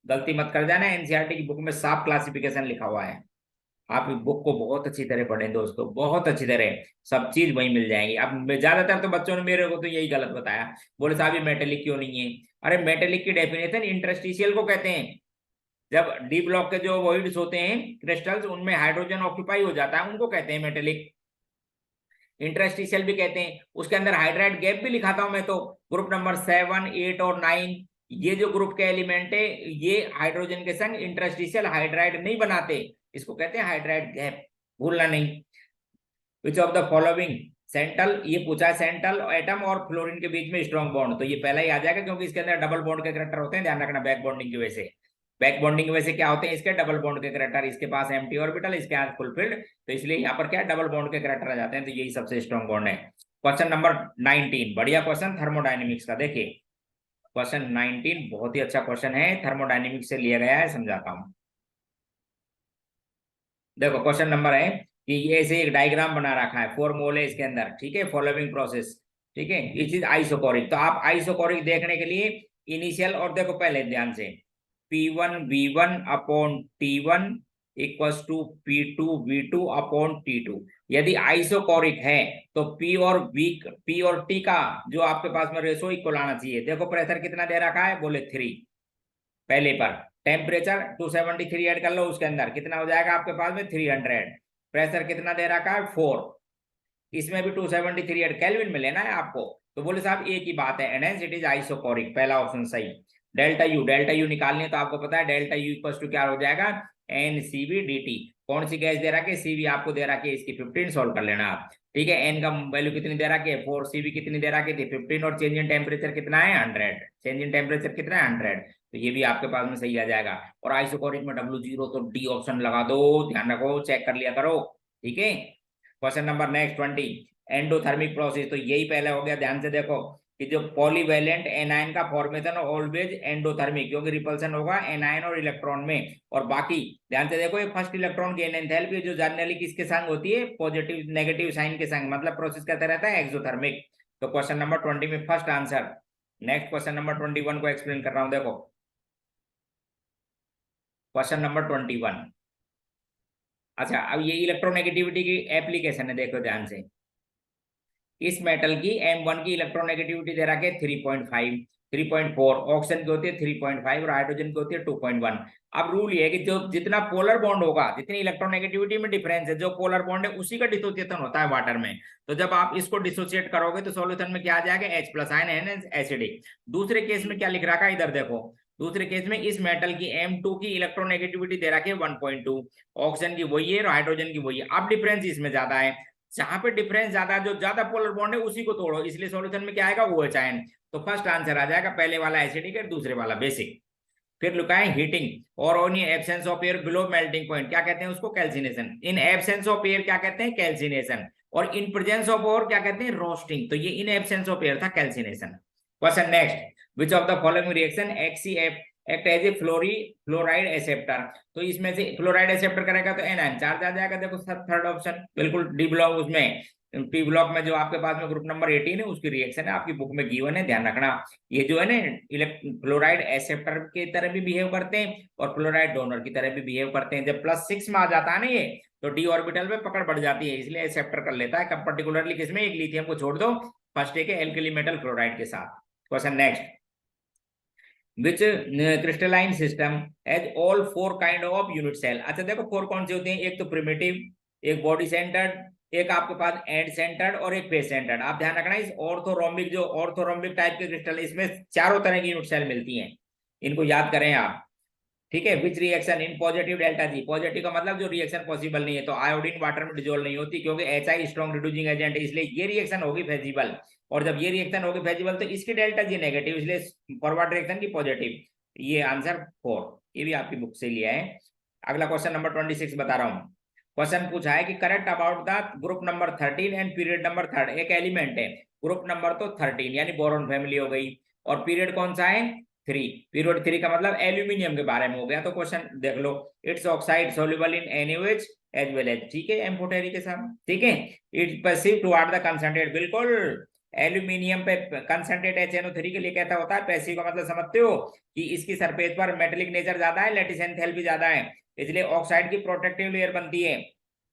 गलती मत कर जाना, एनसीईआरटी की बुक में साफ क्लासिफिकेशन लिखा हुआ है। आप बुक को बहुत अच्छी तरह पढ़ें दोस्तों, बहुत अच्छी तरह, सब चीज वही मिल जाएंगी। अब ज्यादातर तो बच्चों ने मेरे को तो यही गलत बताया, बोले साहब ये मेटेलिक क्यों नहीं है। अरे मेटेलिक की डेफिनेशन इंटरस्टिशियल को कहते हैं, जब डी ब्लॉक के जो वॉइड्स होते हैं क्रिस्टल्स, उनमें हाइड्रोजन ऑक्यूपाई हो जाता है, उनको कहते हैं मेटेलिक। इंटरस्टिशियल भी कहते हैं, उसके अंदर हाइड्राइड गैप भी लिखाता हूं मैं तो, ग्रुप नंबर 7, 8 और 9, ये जो ग्रुप के एलिमेंट है ये हाइड्रोजन के संग इंटरस्टिशियल हाइड्राइड नहीं बनाते, इसको कहते हैं हाइड्राइड गैप, भूलना नहीं। विच ऑफ द फॉलोइंग सेंट्रल, ये पूछा है सेंट्रल एटम और फ्लोरीन के बीच में स्ट्रॉन्ग बॉन्ड, तो ये पहला ही आ जाएगा क्योंकि इसके अंदर डबल बॉन्ड के कैरेक्टर होते हैं, ध्यान रखना, बैक बॉन्डिंग की वजह से। बैक बॉन्डिंग की वजह से क्या होते हैं, इसके डबल बॉन्ड के कैरेक्टर, इसके पास एम्प्टी ऑर्बिटल, इसके पास फुलफिल्ड, तो इसलिए यहाँ पर क्या डबल बॉन्ड के कैरेक्टर आ जाते हैं, तो यही सबसे स्ट्रॉन्ग बॉन्ड है। क्वेश्चन नंबर 19, बढ़िया क्वेश्चन थर्मोडाइनमिक्स का, देखिए क्वेश्चन 19 बहुत ही अच्छा क्वेश्चन है, थर्मोडाइनमिक्स से लिया गया है, समझाता हूँ। देखो क्वेश्चन नंबर है कि ये ऐसे एक डायग्राम बना रखा है, 4 मोल है इसके अंदर, ठीक है, फॉलोइंग प्रोसेस, ठीक है, ये चीज आइसोकोरिक। तो आप आइसोकोरिक देखने के लिए इनिशियल, और देखो पहले ध्यान से, P1V1/T1 इक्वल्स टू P2V2/T2। यदि आइसोकोरिक है तो P और T का जो आपके पास में रेशो इक्वल आना चाहिए। देखो प्रेशर कितना दे रखा है, बोले 3 पहले पर, टेम्परेचर 273 ऐड कर लो, उसके अंदर कितना हो जाएगा आपके पास में 300। प्रेशर कितना दे रखा है 4, इसमें भी 273 ऐड, केल्विन में लेना है आपको। तो बोले साहब एक ही बात है, एनहेंस इट इज आइसोकोरिक, पहला ऑप्शन सही। डेल्टा यू निकालनी है तो आपको पता है डेल्टा यू इक्वल टू क्या हो जाएगा, NCV/dt। कौन सी गैस दे रखी है, CV आपको दे रखी है, इसकी 15 सॉल्व कर लेना आप। ठीक है, एन का वैल्यू कितनी दे रखी है 4, CV कितनी दे रखी थी 15, और चेंज इन टेम्परेचर कितना है 100, चेंज इन टेम्परेचर कितना है 100, तो ये भी आपके पास में सही आ जाएगा। और आइसोकोरिक में W0 तो D ऑप्शन लगा दो, ध्यान रखो, चेक कर लिया करो। ठीक है, question number next 20, endothermic process, तो यही पहले हो गया, ध्यान से देखो कि जो पॉलीवैलेंट एनायन का फॉर्मेशन ऑलवेज एंडोथर्मिक, क्योंकि रिपल्सन होगा एनायन और इलेक्ट्रॉन में। और बाकी ध्यान से देखो, ये फर्स्ट इलेक्ट्रॉन गेन एंथैल्पी जो जनरली किसके संग होती है, पॉजिटिव नेगेटिव साइन के संग, मतलब प्रोसेस कहता रहता है एक्सोथर्मिक। तो क्वेश्चन नंबर 20 में first answer. Next question number 21 को एक्सप्लेन कर रहा हूं, देखो क्वेश्चन नंबर 21। अच्छा, अब ये इलेक्ट्रोनेगेटिविटी की एप्लीकेशन है, देखो ध्यान से। इस मेटल की M1 की इलेक्ट्रोनेगेटिविटी दे रखी है 3.5, 3.4, ऑक्सीजन की होती है 3.5 और हाइड्रोजन की होती है 2.1। अब रूल ये है कि जो जितना पोलर बॉन्ड होगा, जितनी इलेक्ट्रोनेगेटिविटी में डिफरेंस है, जो पोलर बॉन्ड है उसी का डिसोसिएशन होता है वाटर में। तो जब आप इसको डिसोसिएट करोगे तो सॉल्यूशन में क्या आ जाएगा, H+ आयन एसिडिक। दूसरे केस में क्या लिख रखा है, इधर देखो, दूसरे केस में इस मेटल की M2 की इलेक्ट्रोनेगेटिविटी दे रखी है 1.2, ऑक्सीजन की वही है और हाइड्रोजन की वही है। अब डिफरेंस इसमें ज्यादा है, जहां पे डिफरेंस ज्यादा, जो ज्यादा पोलर बॉन्ड है उसी को तोड़ो, इसलिए सॉल्यूशन में क्या आएगा, OH आयन। तो फर्स्ट आंसर आ जाएगा, पहले वाला एसिडिक है, दूसरे वाला बेसिक। फिर लिखा है हीटिंग और on in absence of air below melting point, क्या कहते हैं उसको, calcination. In absence of air क्या कहते हैं, कैल्सिनेशन। और इन प्रेजेंस ऑफ और क्या कहते हैं, रोस्टिंग। तो ये इन एब्सेंस ऑफ एयर था, calcination. Question next, which of the following reaction HCF act as a fluoride acceptor. तो इसमें से फ्लोराइड एक्सेप्टर करेगा तो एनायन चार्ज आ जाएगा, देखो थर्ड ऑप्शन बिल्कुल डी ब्लॉक, उसमें पी ब्लॉक में जो आपके पास में ग्रुप नंबर 18 है उसकी रिएक्शन है, आपकी बुक में गिवन है, ध्यान रखना। ये जो है ना फ्लोराइड एक्सेप्टर की तरह भी बिहेव करते हैं और फ्लोराइड डोनर की तरह भी बिहेव करते हैं। जब +6 में आ जाता है ना ये, तो डी ऑर्बिटल में पकड़ बढ़ जाती है, इसलिए एक्सेप्टर कर लेता है। कब पर्टिकुलरली किसमें, एक लिथियम को छोड़ दो, फर्स्ट एक एल्कली मेटल फ्लोराइड के साथ। Question next, which crystalline system has all 4 kind of unit cell. अच्छा देखो 4 कौन से होते हैं, एक तो प्रिमिटिव, एक बॉडी सेंटर्ड, एक आपके पास एंड सेंटर्ड और एक फेस सेंटर्ड। आप ध्यान रखना, इस ऑर्थोरोम्बिक, जो ऑर्थोरोम्बिक टाइप के क्रिस्टल, इसमें चारों तरह की यूनिट सेल मिलती हैं, इनको याद करें आप। ठीक है, which reaction in positive delta G, positive का मतलब जो रिएक्शन पॉसिबल नहीं है, तो आयोडीन वाटर में डिजोल्व नहीं होती क्योंकि HI स्ट्रॉन्ग रिड्यूसिंग एजेंट है, इसलिए ये रिएक्शन होगी फेजिबल। और जब ये रिएक्शन होगी फेजिबल तो इसकी डेल्टा जी नेगेटिव, इसलिए फॉरवर्ड रिएक्शन की पॉजिटिव। ये आंसर 4, ये भी आपकी बुक से लिया है। अगला क्वेश्चन नंबर 26 बता रहा हूँ। क्वेश्चन पूछा है कि correct about the group number 13 and period number 3। एक एलिमेंट है, ग्रुप नंबर तो 13 यानी बोरॉन फैमिली हो गई, और पीरियड कौन सा है 3, पीरियड 3 का मतलब एल्यूमिनियम के बारे में हो गया। तो क्वेश्चन देख लो, it's oxide soluble in NaOH as well as, ठीक है, एम्फोटेरी के साथ। ठीक है, it's passive toward the concentrate, बिल्कुल एल्यूमिनियम पे कंसंट्रेट HNO3 के लिए कहता होता है पैसिव का मतलब समझते हो कि इसकी सरफेस पर मेटेलिक नेचर ज्यादा है, लैटिस एंथैल्पी ज्यादा है, इसलिए ऑक्साइड की प्रोटेक्टिव लेयर बनती है।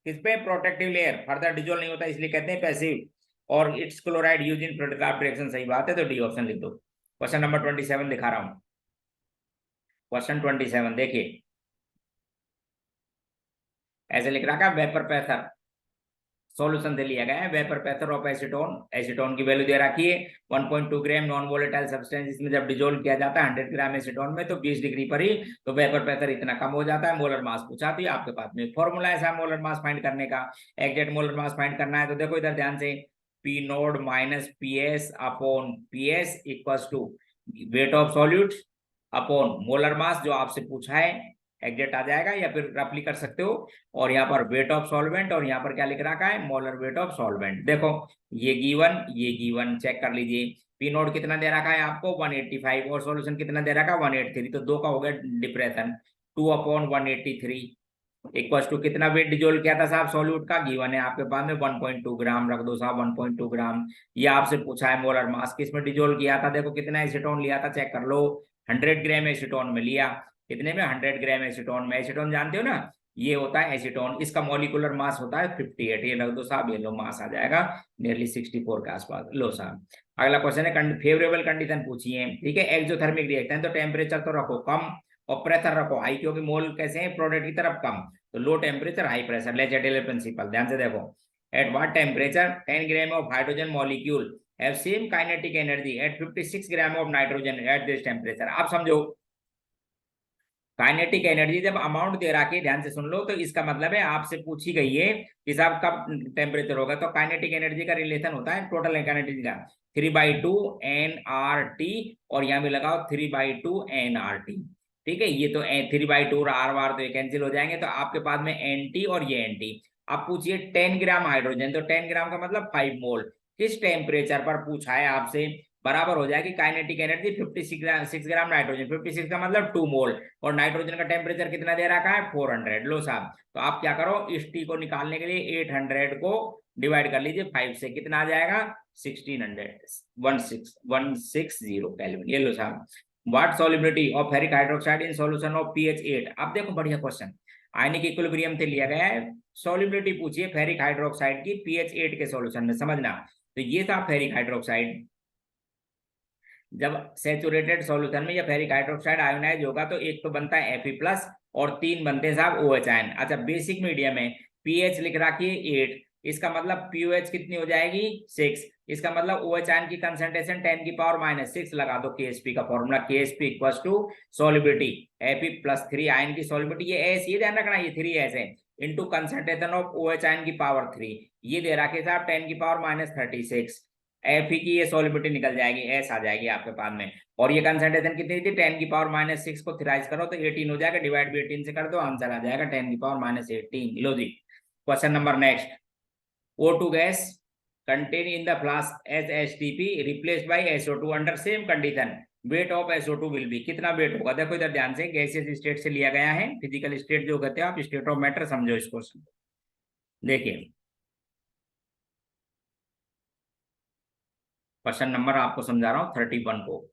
किस पे, प्रोटेक्टिव लेयर, फर्दर डिजोल्व नहीं होता, इसलिए कहते हैं पैसिव। और इट्स क्लोराइड यूज इन प्रोटोकार्प रिएक्शन, सही बात है, तो डी ऑप्शन लिख दो। क्वेश्चन नंबर 27 दिखा रहा हूं। क्वेश्चन 27 देखिए, ऐसे लिख रखा, वेपर पैथर सॉल्यूशन से लिया गया है, वेपर पैथर ऑफ एसीटोन। एसीटोन की वैल्यू दे रखी है 1.2 ग्राम नॉन वोलेटाइल सब्सटेंस, इसमें जब डिजोल्व किया जाता है 100 ग्राम एसीटोन में तो 20 डिग्री पर ही, तो वेपर पैथर इतना कम हो जाता है। मोलर मास पूछा, तो आपके पास में फॉर्मूला ऐसा मोलर मास फाइंड करने का, एग्जैक्ट मोलर मास फाइंड करना है। तो देखो इधर ध्यान से, P naught minus PS upon PS equals to weight of solute upon molar mass, जो आपसे पूछा है एग्जैक्ट आ जाएगा, या फिर रफली कर सकते हो। और यहाँ पर वेट ऑफ सॉल्वेंट, और यहाँ पर क्या लिख रखा है, मोलर वेट ऑफ सॉल्वेंट। देखो ये गिवन, ये गिवन, चेक कर लीजिए। पी नोट कितना दे रखा है आपको 185, और सॉल्यूशन कितना दे रखा है 183, तो 2 का हो गया डिप्रेशन, 2/183 इक्वल टू कितना वेट डिजोल्व किया था साहब सॉल्यूट का, गिवन है आपके पास में 1.2 ग्राम, रख दो साहब 1.2 ग्राम। ये आपसे पूछा है मोलर मास, किसमें डिजोल्व किया था, देखो कितना एसीटोन लिया था, चेक कर लो, 100 ग्राम एसीटोन में लिया। कितने में, 100 ग्राम एसीटोन में। एसीटोन जानते हो ना, ये होता है एसीटोन, इसका मॉलिक्यूलर मास होता है 58, ये रख दो साहब, ये लो मास आ जाएगा नियरली 64 के आसपास, लो साहब। अगला क्वेश्चन है, फेवरेबल कंडीशन पूछी है, ठीक है, एक्सोथर्मिक रिएक्शन, तो टेम्परेचर तो रखो कम और प्रेशर रखो हाई, क्योंकि मोल कैसे हैं प्रोडक्ट की तरफ कम, तो लो टेम्परेचर हाई प्रेशर, ले चैटेलर प्रिंसिपल। ध्यान से देखो, at what temperature 10 gram of hydrogen molecule have same kinetic energy at 56 gram of nitrogen at this temperature. आप समझो काइनेटिक एनर्जी जब अमाउंट दे रखी है, ध्यान से सुन लो, तो इसका मतलब है आपसे पूछी गई है कि साहब कब टेम्परेचर होगा, तो काइनेटिक एनर्जी का रिलेशन होता है टोटल काइनेटिक का 3/2 nRT, और यहाँ भी लगाओ 3/2 nRT। ठीक है, ये तो 3/2 और आर वार तो ये कैंसिल हो जाएंगे, तो आपके पास में NT और ये NT। आप पूछिए 10 ग्राम हाइड्रोजन, तो 10 ग्राम का मतलब 5 मोल किस टेम्परेचर पर पूछा है आपसे, बराबर हो जाएगी काइनेटिक एनर्जी 56 ग्राम नाइट्रोजन, 56 का मतलब 2 मोल, और नाइट्रोजन का टेम्परेचर कितना दे रखा है 400। लो साहब, तो आप क्या करो, इस टी को निकालने के लिए 800 को डिवाइड कर लीजिए 5 से, कितना आ जाएगा 1600 केल्विन। ये लो साहब, what solubility of ferric hydroxide in solution of pH 8। अब देखो बढ़िया क्वेश्चन, आयनिक इक्विलिब्रियम से लिया गया है, सॉल्युबिलिटी पूछिए फेरिक हाइड्रोक्साइड की pH 8 के सॉल्यूशन में, समझना। तो ये था फेरिक हाइड्रोक्साइड, जब सेचुरेटेड सॉल्यूशन में या फेरिक हाइड्रोक्साइड आयोनाइज होगा तो एक तो बनता है Fe+ और 3 बनते हैं साहब OH आयन। अच्छा, बेसिक मीडियम में pH लिख रखिए 8, इसका मतलब POH कितनी हो जाएगी 6, इसका मतलब OH आयन की कंसंट्रेशन 10⁻⁻⁶ लगा दो Ksp का formula, Ksp equals to solubility Fe+3 ion की सॉल्युबिलिटी, ये S, ये ध्यान रखना ये 3S है, into concentration of OH ion की पावर 3, ये दे रखे साहब 10⁻⁻36। Fe की ये सॉल्युबिलिटी निकल जाएगी, S आ जाएगी आपके पास में, और ये कंसंट्रेशन कितनी थी 10⁻⁻6 को थ्राइस करो तो 18 हो जाएगा, डिवाइड भी 18 से कर दो, आंसर आ जाएगा 10⁻18। लो जी, question number next, O2 gas contain in the flask as HTP replaced by SO2 under same condition, weight of SO2 will be, कितना वेट होगा। देखो इधर ध्यान से, गैसियस स्टेट से लिया गया है, फिजिकल स्टेट जो कहते हैं आप, स्टेट ऑफ मैटर समझो इस क्वेश्चन। देखिए क्वेश्चन नंबर आपको समझा रहा हूँ 31 को,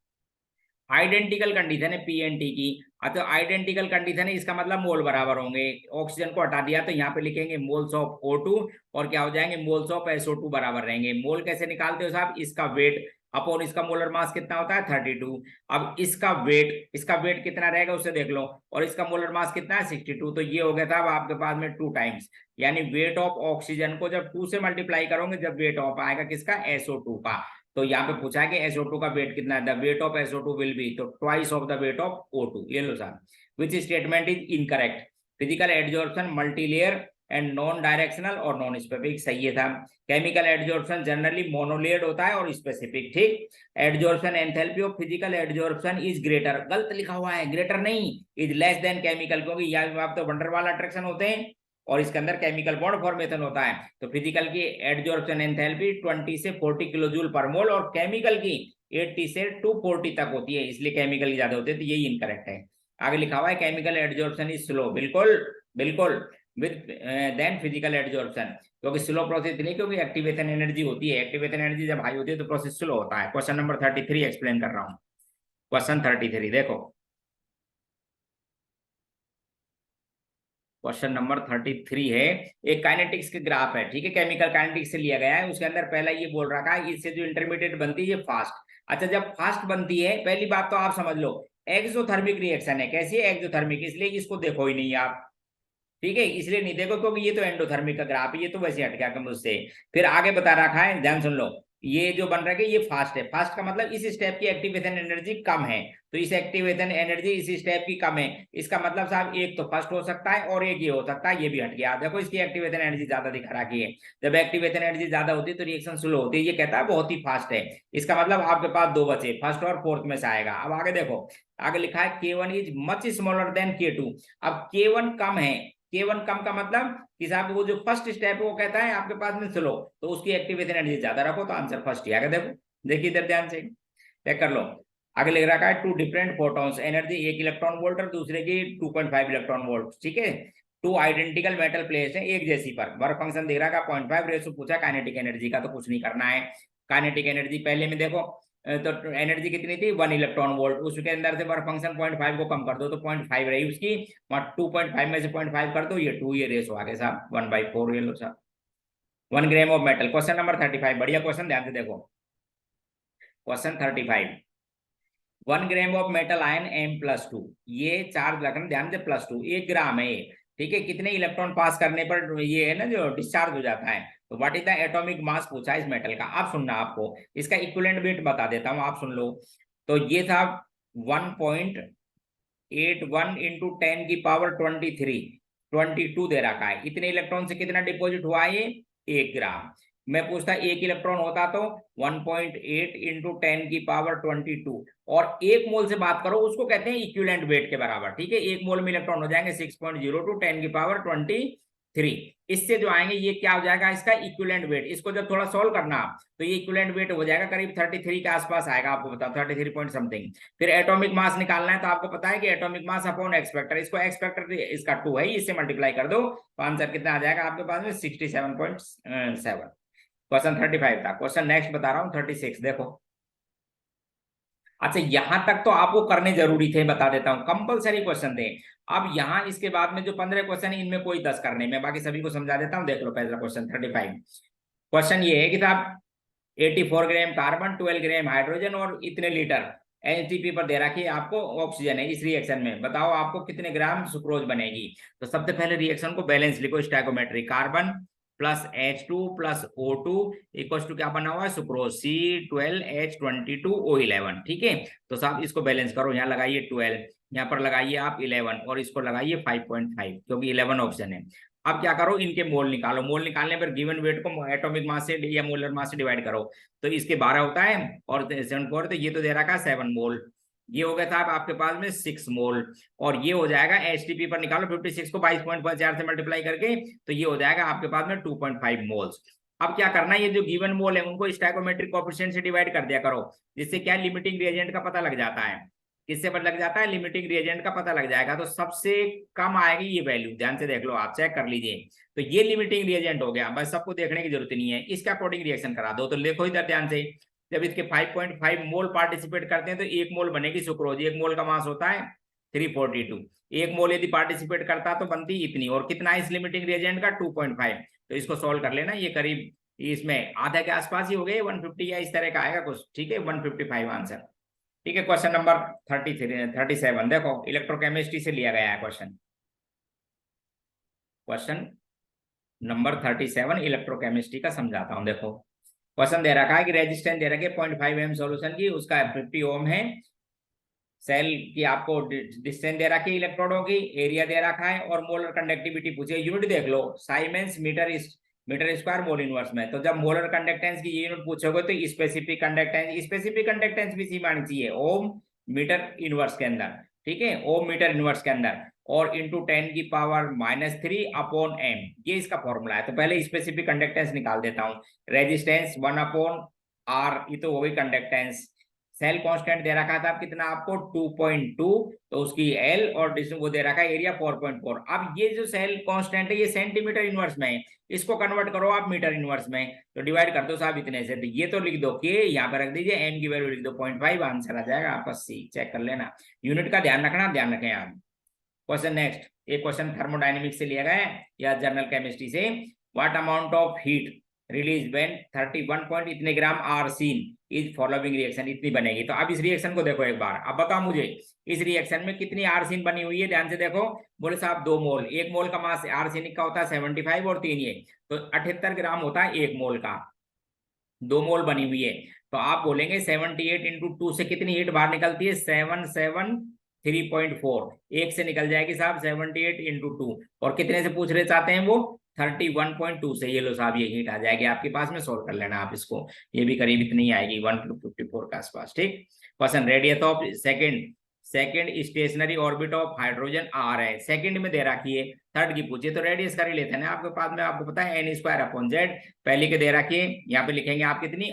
आइडेंटिकल कंडीशन है PNT की। तो आइडेंटिकल कंडीशन है, इसका मतलब मोल बराबर होंगे, ऑक्सीजन को हटा दिया तो यहाँ पे लिखेंगे मोल्स ऑफ O2 और क्या हो जाएंगे मोल्स ऑफ SO2 बराबर रहेंगे। मोल कैसे निकालते हो साहब, इसका वेट अपॉन इसका मोलर मास कितना होता है 32, अब इसका वेट कितना रहेगा उसे देख लो, और इसका मोलर मास कितना है 62, तो ये हो गया था अब आपके पास में 2 टाइम्स, यानी वेट ऑफ ऑक्सीजन को जब 2 से मल्टीप्लाई करोगे, जब वेट ऑफ आएगा किसका SO2 का, तो यहाँ पे पूछा है कि SO2 का वेट कितना है, the weight of SO2 will be, तो twice of the weight of O2। ये लो साहब, which statement is incorrect, physical adsorption multilayer and non directional और नॉन स्पेसिफिक, सही है था। केमिकल एडजॉर्प्शन जनरली मोनोलेयर्ड होता है और स्पेसिफिक, ठीक। Adsorption enthalpy of physical adsorption is greater, गलत लिखा हुआ है, ग्रेटर नहीं, इज लेस देन केमिकल, क्योंकि यहाँ तो वंडरवाल अट्रैक्शन होते हैं और इसके अंदर केमिकल बॉन्ड फॉर्मेशन होता है। तो फिजिकल की एडजॉर्प्शन एंथैल्पी 20 से 40 किलो जूल पर मोल, और केमिकल की 80 से 240 तक होती है, इसलिए केमिकल की ज्यादा होती है, तो यही इनकरेक्ट है। आगे लिखा हुआ है केमिकल एडजॉर्प्शन इज स्लो, बिल्कुल बिल्कुल, विद देन फिजिकल एडजॉर्प्शन, क्योंकि स्लो प्रोसेस नहीं, क्योंकि एक्टिवेशन एनर्जी होती है, एक्टिवेशन एनर्जी जब हाई होती है तो प्रोसेस स्लो होता है। क्वेश्चन नंबर 33 एक्सप्लेन कर रहा हूँ, क्वेश्चन 33 देखो, क्वेश्चन नंबर 33 है, एक काइनेटिक्स के ग्राफ है, ठीक है, केमिकल काइनेटिक्स से लिया गया है, उसके अंदर पहला ये बोल रखा है इससे जो इंटरमीडिएट बनती है ये फास्ट। अच्छा, जब फास्ट बनती है, पहली बात तो आप समझ लो एक्सोथर्मिक रिएक्शन है, कैसी है एक्सोथर्मिक, इसलिए इसको देखो ही नहीं आप, ठीक है, इसलिए नहीं देखो क्योंकि ये तो एंडोथर्मिक का ग्राफ है, ये तो वैसे हट गया कम उससे। फिर आगे बता रखा है, ध्यान सुन लो, ये जो बन रहा है ये फास्ट है, फास्ट का मतलब इस स्टेप की एक्टिवेशन एनर्जी कम है, तो इस एक्टिवेशन एनर्जी इस स्टेप की कम है, इसका मतलब साहब एक तो फर्स्ट हो सकता है और एक ये हो सकता है, ये भी हट गया, देखो इसकी एक्टिवेशन एनर्जी ज्यादा दिखा रखी है, जब एक्टिवेशन एनर्जी ज्यादा होती है तो रिएक्शन स्लो होती है, ये कहता है बहुत ही फास्ट है, इसका मतलब आपके पास 2 बचे, फर्स्ट और फोर्थ में से आएगा। अब आगे देखो, आगे लिखा है K1 is much smaller than K2, अब K1 कम है, K1 कम का मतलब कि साहब वो जो फर्स्ट स्टेप है वो कहता है आपके पास में स्लो, तो उसकी एक्टिवेशन एनर्जी ज्यादा रखो, तो आंसर फर्स्ट ही आएगा। देखो देखिए इधर ध्यान से चेक कर लो, आगे लिख रखा है 2 different photons, energy 1 electron volt और दूसरे की 2.5 इलेक्ट्रॉन वोल्ट, ठीक है, 2 आइडेंटिकल मेटल प्लेट्स है एक जैसी पर, वर्क फंक्शन दे रहा है 0.5 रेशो पूछा काइनेटिक एनर्जी का, तो कुछ नहीं करना है, काइनेटिक एनर्जी पहले में देखो, तो एनर्जी कितनी थी 1 इलेक्ट्रॉन वोल्ट, उसके अंदर से वर्क फंक्शन 0.5 को कम कर दो तो 0.5 रही उसकी, 2.5 में से 0.5 कर दो, ये 2, ये रेस आगे साहब 1/4, ये लो साहब 1 gram of metal. Question number 35, बढ़िया क्वेश्चन, ध्यान से देखो, question 35, 1 gram of metal ion M+2, ये चार्ज रखना ध्यान से +2, 1 ग्राम है, ठीक है, कितने इलेक्ट्रॉन पास करने पर ये है ना जो डिस्चार्ज हो जाता है। तो what is the atomic mass पूछा है इस मेटल का। आप सुनना, आपको इसका इक्विवेलेंट वेट बता देता हूं, आप सुन लो। तो ये था 1.81 इंटू 10⁻23, 22 दे रखा है। इतने इलेक्ट्रॉन से कितना डिपॉजिट हुआ है ये, 1 ग्राम। मैं पूछता एक इलेक्ट्रॉन होता तो 1.8 इंटू 10⁻22, और एक मोल से बात करो उसको कहते हैं इक्विवेलेंट वेट के बराबर। ठीक है, एक मोल में इलेक्ट्रॉन हो जाएंगे 6.02 10⁻23। इससे जो आएंगे ये क्या हो जाएगा, इसका इक्विवेलेंट वेट। इसको जब थोड़ा सोल्व करना तो ये इक्विवेलेंट वेट हो जाएगा करीब 33 के आसपास आएगा, आपको बताओ 33 पॉइंट समथिंग। फिर एटॉमिक मास निकालना है, तो आपको पता है कि atomic mass upon x factor, इसको एक्स फैक्टर इसका 2 है, इससे मल्टीप्लाई कर दो तो आंसर कितना आ जाएगा आपके पास में 67.7। क्वेश्चन 35 था। क्वेश्चन नेक्स्ट बता रहा हूँ 36, देखो। अच्छा, यहां तक तो आपको करने जरूरी थे, बता देता हूं, कंपलसरी क्वेश्चन थे। अब यहां इसके बाद में जो 15 क्वेश्चन है इनमें कोई 10 करने, मैं बाकी सभी को समझा देता हूं। देख लो पहला क्वेश्चन 35। क्वेश्चन ये है कि साहब 84 ग्राम कार्बन, 12 ग्राम हाइड्रोजन और इतने लीटर एचटीपी पर दे रखी है आपको ऑक्सीजन है। इस रिएक्शन में बताओ आपको कितने ग्राम सुक्रोज बनेगी। तो सबसे पहले रिएक्शन को बैलेंस लिखो, stoichiometry. Carbon plus H2 plus O2 equal to क्या बना हुआ है, सुक्रोज C12H22O11। ठीक है, तो साहब इसको बैलेंस करो, यहाँ लगाइए 12, यहाँ पर लगाइए आप 11 और इसको लगाइए 5.5, क्योंकि 11 ऑप्शन है। अब क्या करो, इनके मोल निकालो। मोल निकालने पर गिवन वेट को एटॉमिक मास से या मोलर मास से डिवाइड करो, तो इसके 12 होता है और 7.4, तो ये तो दे रखा है 7 मोल। ये हो गया था आपके पास में 6 मोल, और ये हो जाएगा एचटीपी पर निकालो 56 को 22.4 से मल्टीप्लाई करके, तो ये हो जाएगा आपके पास में 2.5 मोल्स। अब क्या करना है, ये जो गिवन मोल है उनको स्टैकोमेट्रिक कोएफिशिएंट से डिवाइड कर दिया करो, जिससे क्या लिमिटिंग रिएजेंट का पता लग जाता है। किससे पता लग जाता है, लिमिटिंग रिएजेंट का पता लग जाएगा। तो सबसे कम आएगी ये वैल्यू, ध्यान से देख लो, आप चेक कर लीजिए। तो ये लिमिटिंग रिएजेंट हो गया, बस सबको देखने की जरूरत नहीं है, इसके अकॉर्डिंग रिएक्शन करा दो। तो देखो इधर ध्यान से, जब इसके 5.5 मोल पार्टिसिपेट करते हैं तो 1 मोल बनेगी सुक्रोज। 1 मोल का मास होता है 342। 1 मोल यदि पार्टिसिपेट करता तो बनती इतनी, और कितना है इस लिमिटिंग रिएजेंट का 2.5। तो इसको सोल्व कर लेना, ये करीब इसमें आधा के आसपास ही हो गए, 150 या इस तरह का आएगा कुछ। ठीक है, 155 आंसर। ठीक है, क्वेश्चन नंबर 37 देखो, इलेक्ट्रोकेमिस्ट्री से लिया गया है क्वेश्चन। क्वेश्चन नंबर 37 इलेक्ट्रोकेमिस्ट्री का समझाता हूं, देखो। क्वेश्चन दे रखा है कि रेजिस्टेंस दे रखी है 0.5 एम सोल्यूशन की, उसका 50 ओम है। सेल की आपको डिस्टेंस दे रखी है इलेक्ट्रोडों की, एरिया दे रखा है, और मोलर कंडक्टिविटी पूछे। यूनिट देख लो, साइमेंस मीटर स्क्वायर मोल इनवर्स में। तो जब मोलर कंडक्टेंस की यूनिट पूछोगे तो स्पेसिफिक कंडक्टेंस भी सी आनी चाहिए, ओम मीटर इनवर्स के अंदर। ठीक है, ओम मीटर इनवर्स के अंदर, और इंटू 10⁻³ अपॉन एम, ये इसका फॉर्मूला है। तो पहले स्पेसिफिक कंडक्टेंस निकाल देता हूँ। रेजिस्टेंस 1/r, ये तो हो गई कंडक्टेंस। सेल कांस्टेंट दे रखा था कितना आपको 2.2, तो उसकी एल, और वो दे रखा है एरिया 4.4। अब ये जो सेल कांस्टेंट है ये सेंटीमीटर इनवर्स में है, इसको कन्वर्ट करो आप मीटर इनवर्स में, तो डिवाइड कर दो साहब इतने से। तो ये तो लिख दो कि यहाँ पे रख दीजिए, एम की वैल्यू लिख दो 0.5, आंसर आ जाएगा आपका सी। चेक कर लेना, यूनिट का ध्यान रखना, ध्यान रखें आप। क्वेश्चन नेक्स्ट, एक क्वेश्चन थर्मोडायनेमिक्स से लिया गया है या जनरल केमिस्ट्री से। What amount of heat release when 31 point इतने gram are seen is following reaction, इतनी बनेगी। तो अब इस रिएक्शन को देखो एक बार, अब बताओ मुझे इस रिएक्शन में कितनी आर सीन बनी हुई है। ध्यान से देखो, बोले साहब 2 मोल, 1 मोल का मास आर्सेनिक का होता है 75 और 3 ये, तो 78 ग्राम होता है 1 मोल का। 2 मोल बनी हुई है, तो आप बोलेंगे 78 इंटू 2 से कितनी हीट बाहर निकलती है, 773.4। एक से निकल जाएगी साहब 78 इंटू 2, और कितने से पूछ रहे चाहते हैं वो 31.2 से। ये लो साहब, ये हीट आ जाएगी आपके पास में, सोल्व कर लेना आप इसको, ये भी करीब इतनी आएगी 154 के आसपास। ठीक, question radius of second stationary orbit of hydrogen R है, सेकंड में दे रखी है, थर्ड की पूछिए तो रेडियस कर ही लेते हैं ना आपके पास में। आपको पता है n²/z, पहले के दे रखी है, यहाँ पे लिखेंगे आप कितनी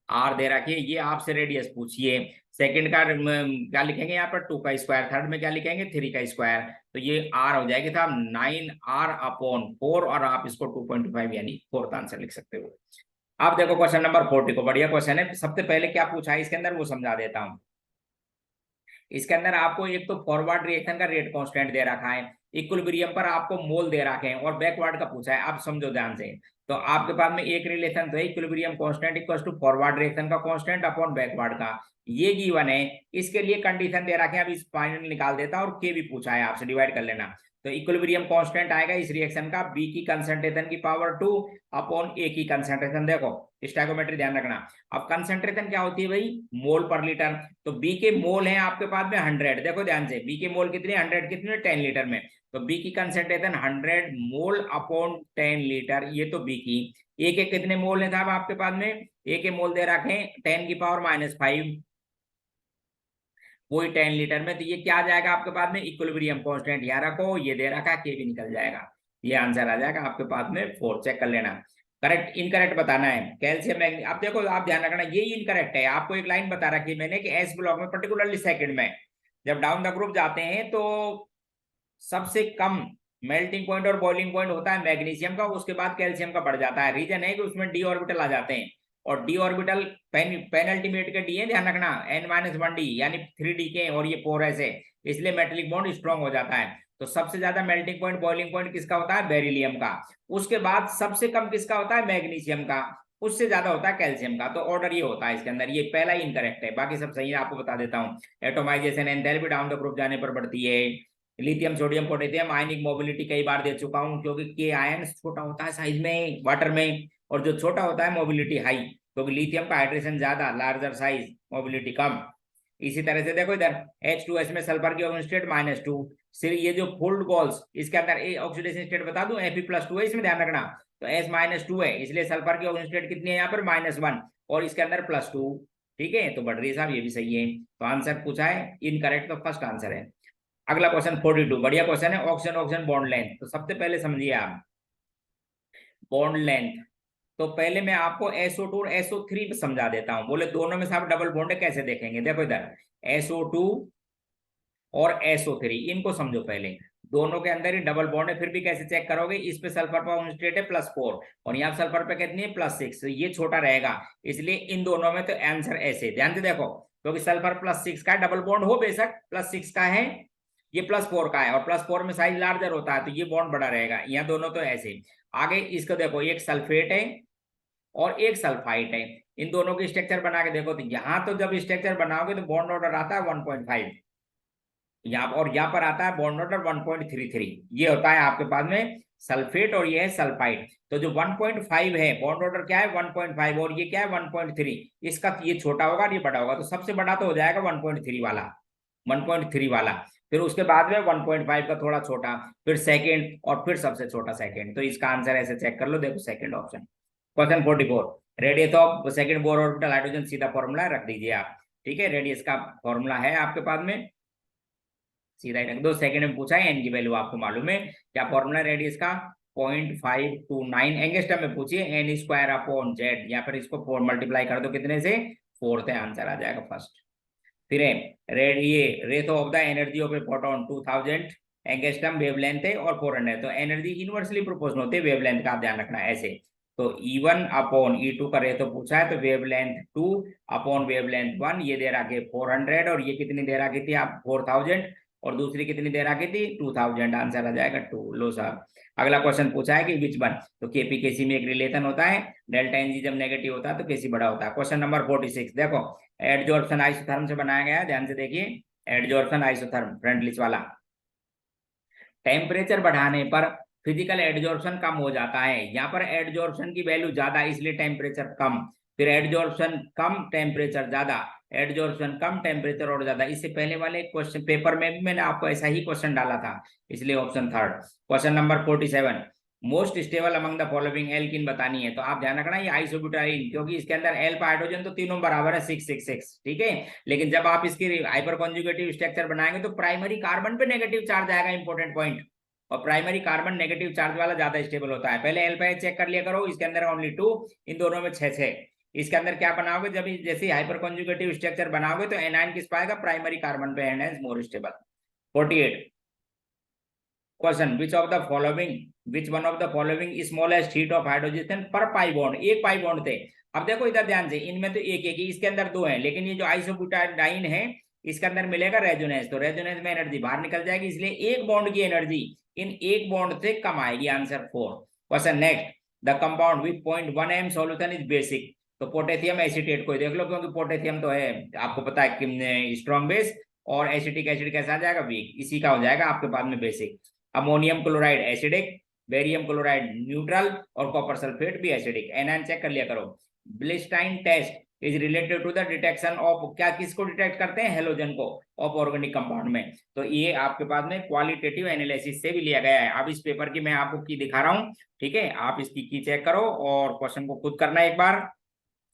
आर दे रखी है, ये आपसे रेडियस पूछिए। सेकंड का क्या लिखेंगे यहाँ पर 2 का स्क्वायर, थर्ड में क्या लिखेंगे 3 का स्क्वायर, तो ये आर हो जाएगी था 9r/4, और आप इसको 2.5 यानी फोर्थ आंसर लिख सकते हो। अब देखो क्वेश्चन नंबर 40 को, बढ़िया क्वेश्चन है। सबसे पहले क्या पूछा है इसके अंदर वो समझा देता हूँ। इसके अंदर आपको एक तो फॉरवर्ड रिएक्शन का रेट कांस्टेंट दे रखा है, इक्विलिब्रियम पर आपको मोल दे रखे हैं, और बैकवर्ड का पूछा है। आप समझो ध्यान से, तो आपके पास में एक रिलेशन तो है, equilibrium constant equal to forward reaction का कांस्टेंट अपॉन बैकवर्ड का, ये गिवन है। इसके लिए कंडीशन दे रखे हैं, अब इस फाइनल निकाल देता हूं, और के भी पूछा है आपसे, डिवाइड कर लेना। तो इक्विलिब्रियम कांस्टेंट आएगा इस रिएक्शन का बी की कंसंट्रेशन की पावर 2 अपॉन ए की कंसंट्रेशन। देखो स्टैकोमेट्री ध्यान रखना। अब कंसंट्रेशन क्या होती है भाई, मोल पर लीटर। तो बी के मोल हैं आपके पास में 100, देखो ध्यान से, बी के मोल कितने, 100 कितने, 10 लीटर में। तो बी की कंसंट्रेशन 100 मोल अपॉन 10 लीटर, ये तो बी की। ए के कितने मोल है साहब आपके पास में, ए के मोल दे रखे 10 की पावर -5, वही 10 लीटर में। तो ये क्या आ जाएगा आपके पास में, इक्विलिब्रियम कांस्टेंट यहाँ रखो, ये दे रखा के भी निकल जाएगा, ये आंसर आ जाएगा आपके पास में 4। चेक कर लेना, करेक्ट इनकरेक्ट बताना है। कैल्शियम मैग्नीशियम, आप देखो आप ध्यान रखना ये इनकरेक्ट है। आपको एक लाइन बता रखी है मैंने कि एस ब्लॉक में पर्टिकुलरली सेकंड में जब डाउन द ग्रुप जाते हैं तो सबसे कम मेल्टिंग पॉइंट और बॉइलिंग पॉइंट होता है मैग्नीशियम का, उसके बाद कैल्शियम का बढ़ जाता है। रीजन है कि उसमें डी ऑर्बिटल आ जाते हैं, और डी ऑर्बिटल पेनल्टीमेट के डी है, ध्यान रखना, n-1d यानी 3d के, और ये 4s है, इसलिए मेटेलिक बॉन्ड स्ट्रॉन्ग हो जाता है। तो सबसे ज्यादा मेल्टिंग पॉइंट बॉइलिंग पॉइंट किसका होता है, बेरिलियम का। उसके बाद सबसे कम किसका होता है, मैग्नीशियम का। उससे ज्यादा होता है कैल्शियम का। तो ऑर्डर ये होता है इसके अंदर, ये पहला ही इनकरेक्ट है, बाकी सब सही है। आपको बता देता हूँ, atomisation enthalpy down the group जाने पर बढ़ती है। लिथियम सोडियम पोटेशियम आयनिक मोबिलिटी कई बार दे चुका हूं, क्योंकि के आयन छोटा होता है साइज में वाटर में, और जो छोटा होता है मोबिलिटी हाई, क्योंकि लिथियम का हाइड्रेशन ज्यादा, लार्जर साइज, मोबिलिटी कम। इसी तरह से देखो इधर H2S में सल्फर की ऑक्सीडेशन स्टेट -2। सिर्फ ये जो फुल्ड गोल्स, इसके अंदर ऑक्सीडेशन स्टेट बता दूं, Fe+2 है, इसमें ध्यान रखना। तो S-2 है, इसलिए सल्फर की ऑक्सीडेशन स्टेट कितनी है यहाँ पर, -1, और इसके अंदर +2। ठीक है, तो बढ़ रही है साहब, ये भी सही है। तो आंसर पूछा है इनकरेक्ट, तो फर्स्ट आंसर है। अगला क्वेश्चन 42, बढ़िया क्वेश्चन है, ऑक्सीजन ऑक्सीजन बॉन्ड लेंथ। तो सबसे पहले समझिए आप बॉन्ड लेंथ। तो पहले मैं आपको SO2 और SO3 समझा देता हूं। बोले दोनों में साहब डबल बॉन्ड कैसे देखेंगे, देखो इधर SO2 और SO3, इनको समझो पहले। दोनों के अंदर ही डबल बॉन्ड है, फिर भी कैसे चेक करोगे, इस पे सल्फर पर स्टेट है +4 और यहाँ सल्फर पे कितनी है +6, तो ये छोटा रहेगा, इसलिए इन दोनों में तो आंसर ऐसे। ध्यान से देखो, क्योंकि सल्फर +6 का डबल बॉन्ड हो बेशक, +6 का है, ये +4 का है, और +4 में साइज लार्जर होता है, तो ये बॉन्ड बड़ा रहेगा। यहाँ दोनों तो ऐसे। आगे इसको देखो, एक सल्फेट है और एक सल्फाइट है, इन दोनों की स्ट्रक्चर बना के देखो। तो यहाँ तो जब स्ट्रक्चर बनाओगे तो बॉन्ड ऑर्डर आता है 1.5, यहाँ और यहाँ पर आता है बॉन्ड ऑर्डर 1.33। ये होता है आपके पास में सल्फेट, और ये है सल्फाइट। तो जो 1.5 है बॉन्ड ऑर्डर क्या है 1.5, और ये क्या है 1.3। इसका ये छोटा होगा और ये बड़ा होगा, तो सबसे बड़ा तो हो जाएगा 1.3 वाला, 1.3 वाला। फिर उसके बाद में 1.5 का थोड़ा छोटा, फिर सेकंड, और फिर सबसे छोटा सेकंड। तो इसका आंसर ऐसे चेक कर लो, देखो second option. Question 44, radius of second bore orbital hydrogen, सीधा फॉर्मूला रख दीजिए आप। ठीक है, रेडियस का फॉर्मूला है आपके पास में, सीधा ही रख दो। सेकंड में पूछा है, एन की वैल्यू आपको मालूम है क्या, फॉर्मूला रेडियस का 0.529। एंगस्ट्रम में पूछिए n² या फिर इसको मल्टीप्लाई कर दो कितने से, 4 से, आंसर आ जाएगा फर्स्ट। फिर है rate of the energy of a photon 2000 angstrom, wavelength है और 400, तो एनर्जी इनवर्सली प्रोपोर्शनल होती है वेवलेंथ का, आप ध्यान रखना ऐसे। तो E1 अपॉन E2 का रेट तो पूछा है, तो वेवलेंथ 2 अपॉन वेवलेंथ 1, ये दे रखी 400, और ये कितनी दे रखी थी आप 4000, और दूसरी कितनी दे रखी थी 2000, आंसर आ जाएगा 2। लो साहब, अगला क्वेश्चन पूछा है कि विच वन, तो केपी केसी में एक रिलेशन होता है, डेल्टा एनजी जब नेगेटिव होता है तो केसी बड़ा होता है। क्वेश्चन नंबर 46, देखो एडजॉर्प्शन आइसोथर्म से बनाया गया है, ध्यान से देखिए, एडजॉर्प्शन आइसोथर्म फ्रंट लिस्ट वाला। टेम्परेचर बढ़ाने पर फिजिकल एडजॉर्प्शन कम हो जाता है, यहाँ पर एडजॉर्प्शन की वैल्यू ज्यादा, इसलिए टेम्परेचर कम, फिर एडजॉर्प्शन कम टेम्परेचर ज्यादा, एडजॉर्प्शन कम टेम्परेचर और ज्यादा। इससे पहले वाले क्वेश्चन पेपर में भी मैंने आपको ऐसा ही क्वेश्चन डाला था, इसलिए option third. Question number 47, most stable among the following alkene बतानी है। तो आप ध्यान रखना ये आइसोब्यूटाइन, क्योंकि इसके अंदर एल पर हाइड्रोजन तो तीनों बराबर है 666, ठीक है। लेकिन जब आप इसकी हाइपर कॉन्जुगेटिव स्ट्रक्चर बनाएंगे तो प्राइमरी कार्बन पे नेगेटिव चार्ज आएगा, इंपॉर्टेंट पॉइंट, और प्राइमरी कार्बन नेगेटिव चार्ज वाला ज्यादा स्टेबल होता है। पहले एल पे चेक कर लिया करो, इसके अंदर ओनली 2, इन दोनों में 6। इसके अंदर क्या बनाओगे, जब जैसे हाइपर कॉन्जुगेटिव स्ट्रक्चर बनाओगे तो एनायन किस पाएगा, प्राइमरी कार्बन पे, and is more stable. 48 question, which one of the following smallest heat of hydrogen पर पाई बॉन्ड, एक पाई बॉन्ड थे। अब देखो इधर ध्यान से, इनमें तो एक एक, इसके अंदर 2 है, लेकिन ये जो आइसोब्यूटाडाइन है इसके अंदर मिलेगा रेजोनेंस, तो रेजोनेंस में एनर्जी बाहर निकल जाएगी, इसलिए एक बॉन्ड की एनर्जी इन एक बॉन्ड से कम आएगी, answer 4। Question next, the compound with 0.1 m solution is basic. तो पोटेशियम एसीटेट को देख लो, क्योंकि पोटेशियम तो है आपको पता है स्ट्रॉन्ग बेस, और एसिटिक एसिड कैसा आ जाएगा, वीक, इसी का हो जाएगा आपके पास में basic. Ammonium chloride acidic, barium chloride neutral और कॉपर सल्फेट भी एसिडिक। एनायन चेक कर लिया करो। Beilstein test is related to the detection of, क्या किसको डिटेक्ट करते हैं, हेलोजन को ऑफ ऑर्गेनिक कंपाउंड में। तो ये आपके पास में क्वालिटेटिव एनालिसिस से भी लिया गया है। अब इस पेपर की मैं आपको की दिखा रहा हूँ, ठीक है, आप इसकी की चेक करो और क्वेश्चन को खुद करना एक बार,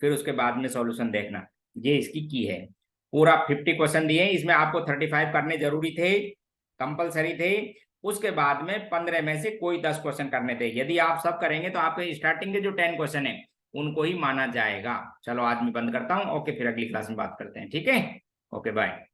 फिर उसके बाद में सॉल्यूशन देखना। ये इसकी की है, पूरा 50 क्वेश्चन दिए, इसमें आपको 35 करने जरूरी थे, कंपलसरी थे। उसके बाद में 15 में से कोई 10 क्वेश्चन करने थे। यदि आप सब करेंगे तो आपके स्टार्टिंग के जो 10 क्वेश्चन है उनको ही माना जाएगा। चलो आज मैं बंद करता हूँ। ओके, फिर अगली क्लास में बात करते हैं, ठीक है। Okay bye.